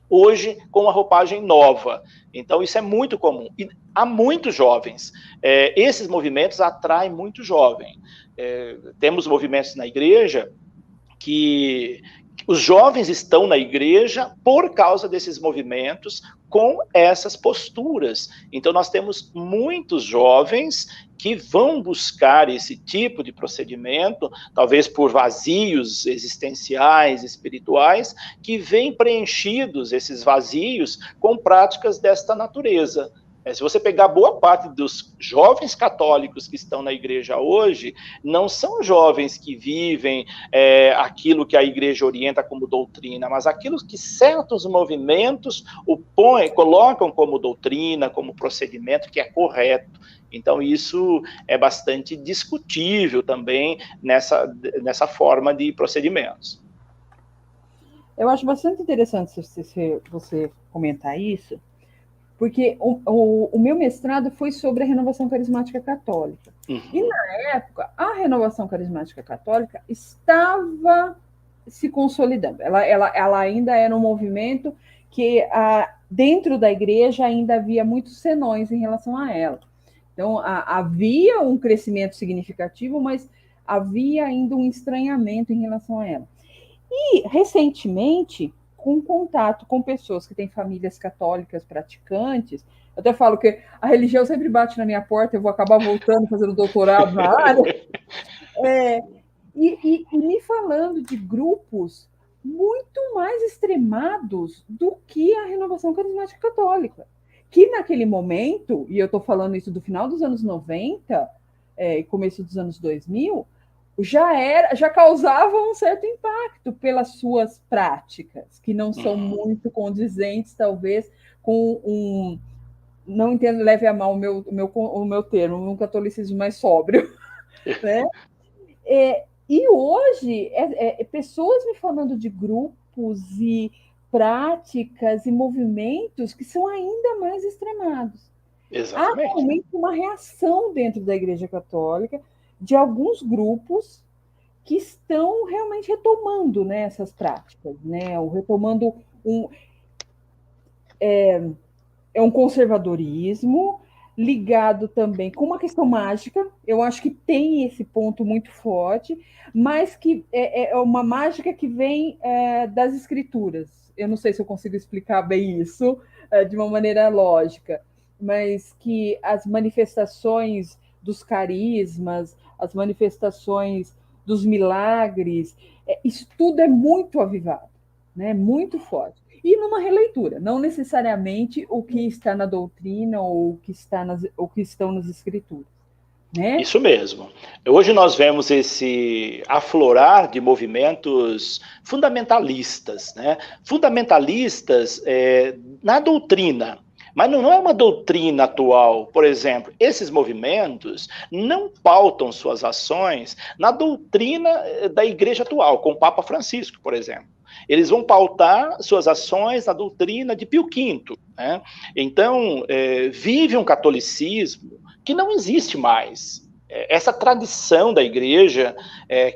hoje com uma roupagem nova. Então, isso é muito comum. E há muitos jovens. Esses movimentos atraem muito jovem. Temos movimentos na igreja que os jovens estão na igreja por causa desses movimentos, com essas posturas. Então, nós temos muitos jovens que vão buscar esse tipo de procedimento, talvez por vazios existenciais, espirituais, que vêm preenchidos, esses vazios, com práticas desta natureza. Se você pegar boa parte dos jovens católicos que estão na igreja hoje, não são jovens que vivem aquilo que a igreja orienta como doutrina, mas aquilo que certos movimentos colocam como doutrina, como procedimento que é correto. Então, isso é bastante discutível também nessa forma de procedimentos. Eu acho bastante interessante você comentar isso, porque o meu mestrado foi sobre a renovação carismática católica. Uhum. E, na época, a renovação carismática católica estava se consolidando. Ela ainda era um movimento que, dentro da igreja, ainda havia muitos senões em relação a ela. Então, havia um crescimento significativo, mas havia ainda um estranhamento em relação a ela. E, recentemente, com contato com pessoas que têm famílias católicas praticantes, eu até falo que a religião sempre bate na minha porta, eu vou acabar voltando, fazendo doutorado na área, e me falando de grupos muito mais extremados do que a renovação carismática católica, que naquele momento, e eu estou falando isso do final dos anos 90 e começo dos anos 2000, já causava um certo impacto pelas suas práticas, que não são muito condizentes, talvez, com não entendo, leve a mal o meu termo, um catolicismo mais sóbrio. Né? E hoje, pessoas me falando de grupos e práticas e movimentos que são ainda mais extremados. Exatamente. Há realmente uma reação dentro da Igreja Católica de alguns grupos que estão realmente retomando, né, essas práticas, né, retomando um conservadorismo ligado também com uma questão mágica. Eu acho que tem esse ponto muito forte, mas que é uma mágica que vem das escrituras. Eu não sei se eu consigo explicar bem isso de uma maneira lógica, mas que as manifestações dos carismas, as manifestações dos milagres, isso tudo é muito avivado, né? Muito forte. E numa releitura, não necessariamente o que está na doutrina ou o que estão nas escrituras. Né? Isso mesmo. Hoje nós vemos esse aflorar de movimentos fundamentalistas, né? Fundamentalistas na doutrina, mas não é uma doutrina atual. Por exemplo, esses movimentos não pautam suas ações na doutrina da igreja atual, com o Papa Francisco, por exemplo. Eles vão pautar suas ações na doutrina de Pio V. Né? Então, vive um catolicismo que não existe mais. Essa tradição da igreja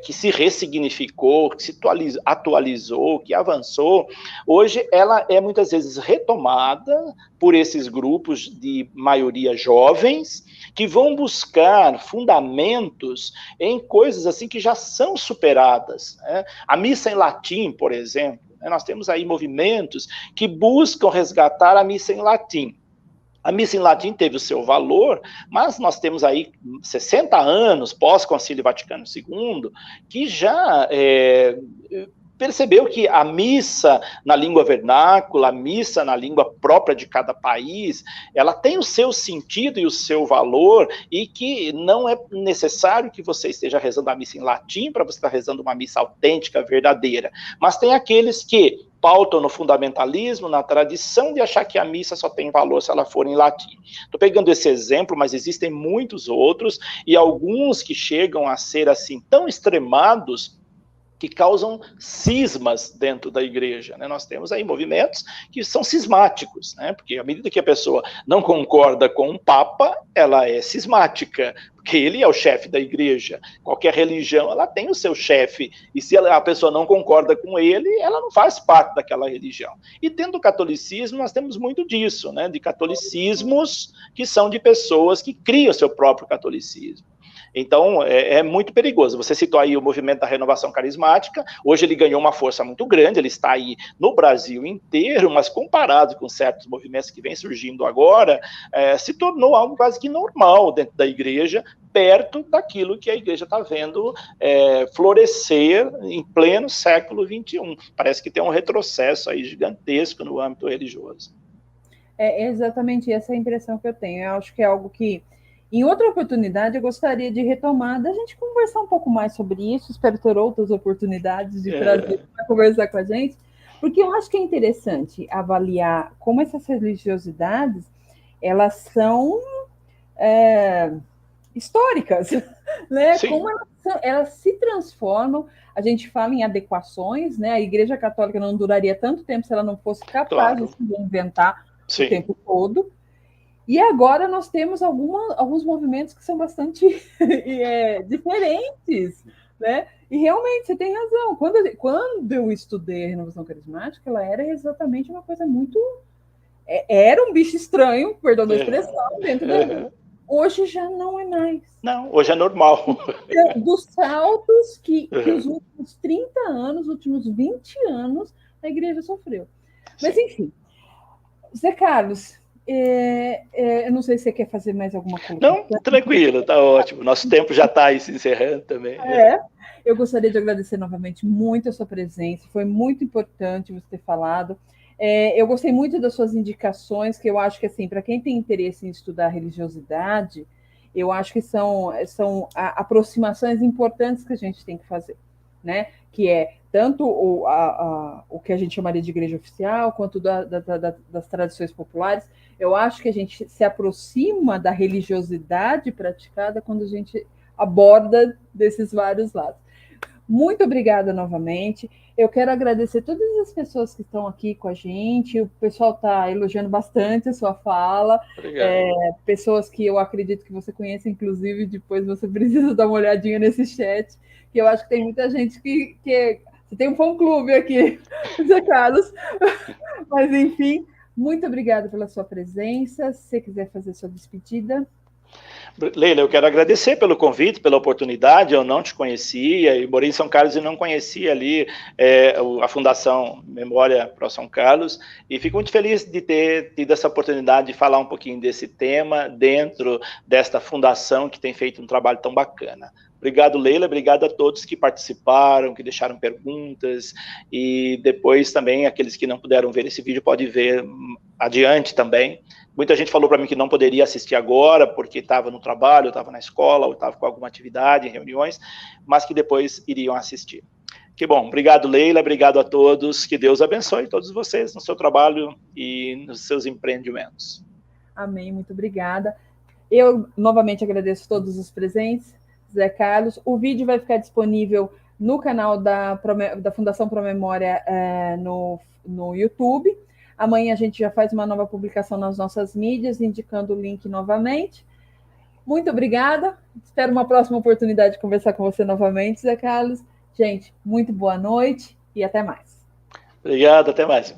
que se ressignificou, que se atualizou, que avançou, hoje ela é muitas vezes retomada por esses grupos de maioria jovens, que vão buscar fundamentos em coisas assim que já são superadas. Né? A missa em latim, por exemplo, nós temos aí movimentos que buscam resgatar a missa em latim. A missa em latim teve o seu valor, mas nós temos aí 60 anos pós-Concílio Vaticano II, que já percebeu que a missa na língua vernácula, a missa na língua própria de cada país, ela tem o seu sentido e o seu valor, e que não é necessário que você esteja rezando a missa em latim para você estar rezando uma missa autêntica, verdadeira. Mas tem aqueles que pautam no fundamentalismo, na tradição de achar que a missa só tem valor se ela for em latim. Estou pegando esse exemplo, mas existem muitos outros, e alguns que chegam a ser assim tão extremados que causam cismas dentro da igreja. Né? Nós temos aí movimentos que são cismáticos, né? Porque à medida que a pessoa não concorda com um papa, ela é cismática, porque ele é o chefe da igreja. Qualquer religião, ela tem o seu chefe, e se a pessoa não concorda com ele, ela não faz parte daquela religião. E dentro do catolicismo, nós temos muito disso, né? De catolicismos que são de pessoas que criam o seu próprio catolicismo. Então, é muito perigoso. Você citou aí o movimento da renovação carismática, hoje ele ganhou uma força muito grande, ele está aí no Brasil inteiro, mas comparado com certos movimentos que vêm surgindo agora, se tornou algo quase que normal dentro da igreja, perto daquilo que a igreja está vendo florescer em pleno século XXI. Parece que tem um retrocesso aí gigantesco no âmbito religioso. É exatamente essa a impressão que eu tenho. Eu acho que é algo que, em outra oportunidade, eu gostaria de retomar, da gente conversar um pouco mais sobre isso. Espero ter outras oportunidades de trazer para conversar com a gente, porque eu acho que é interessante avaliar como essas religiosidades, elas são históricas, né? Sim. Como elas se transformam. A gente fala em adequações, né? A Igreja Católica não duraria tanto tempo se ela não fosse capaz de se reinventar o tempo todo. E agora nós temos alguns movimentos que são bastante diferentes, né? E realmente, você tem razão. Quando eu estudei a renovação carismática, ela era exatamente uma coisa muito... Era um bicho estranho, perdão da expressão, dentro da igreja. Hoje já não é mais. Não, hoje é normal. Dos saltos que os últimos 30 anos, os últimos 20 anos, a igreja sofreu. Mas, enfim. Zé Carlos... eu não sei se você quer fazer mais alguma coisa. Não, tranquilo, tá ótimo. Nosso tempo já está aí se encerrando também. Eu gostaria de agradecer novamente muito a sua presença. Foi muito importante você ter falado. Eu gostei muito das suas indicações, que eu acho que, assim, para quem tem interesse em estudar religiosidade, eu acho que são aproximações importantes que a gente tem que fazer, né? Que é tanto o que a gente chamaria de igreja oficial, quanto das tradições populares. Eu acho que a gente se aproxima da religiosidade praticada quando a gente aborda desses vários lados. Muito obrigada novamente. Eu quero agradecer todas as pessoas que estão aqui com a gente. O pessoal está elogiando bastante a sua fala. Pessoas que eu acredito que você conhece, inclusive, depois você precisa dar uma olhadinha nesse chat, que eu acho que tem muita gente que você tem um fã-clube aqui, Zé Carlos. Mas, enfim, muito obrigada pela sua presença. Se você quiser fazer sua despedida. Leila, eu quero agradecer pelo convite, pela oportunidade. Eu não te conhecia, eu morei em São Carlos e não conhecia ali a Fundação Memória Pro São Carlos, e fico muito feliz de ter tido essa oportunidade de falar um pouquinho desse tema dentro desta fundação que tem feito um trabalho tão bacana. Obrigado, Leila, obrigado a todos que participaram, que deixaram perguntas, e depois também aqueles que não puderam ver esse vídeo podem ver adiante também. Muita gente falou para mim que não poderia assistir agora, porque estava no trabalho, estava na escola, ou estava com alguma atividade, em reuniões, mas que depois iriam assistir. Que bom, obrigado, Leila, obrigado a todos, que Deus abençoe todos vocês no seu trabalho e nos seus empreendimentos. Amém, muito obrigada. Eu, novamente, agradeço todos os presentes, Zé Carlos. O vídeo vai ficar disponível no canal da Fundação Promemória no YouTube. Amanhã a gente já faz uma nova publicação nas nossas mídias, indicando o link novamente. Muito obrigada. Espero uma próxima oportunidade de conversar com você novamente, Zé Carlos. Gente, muito boa noite e até mais. Obrigado, até mais.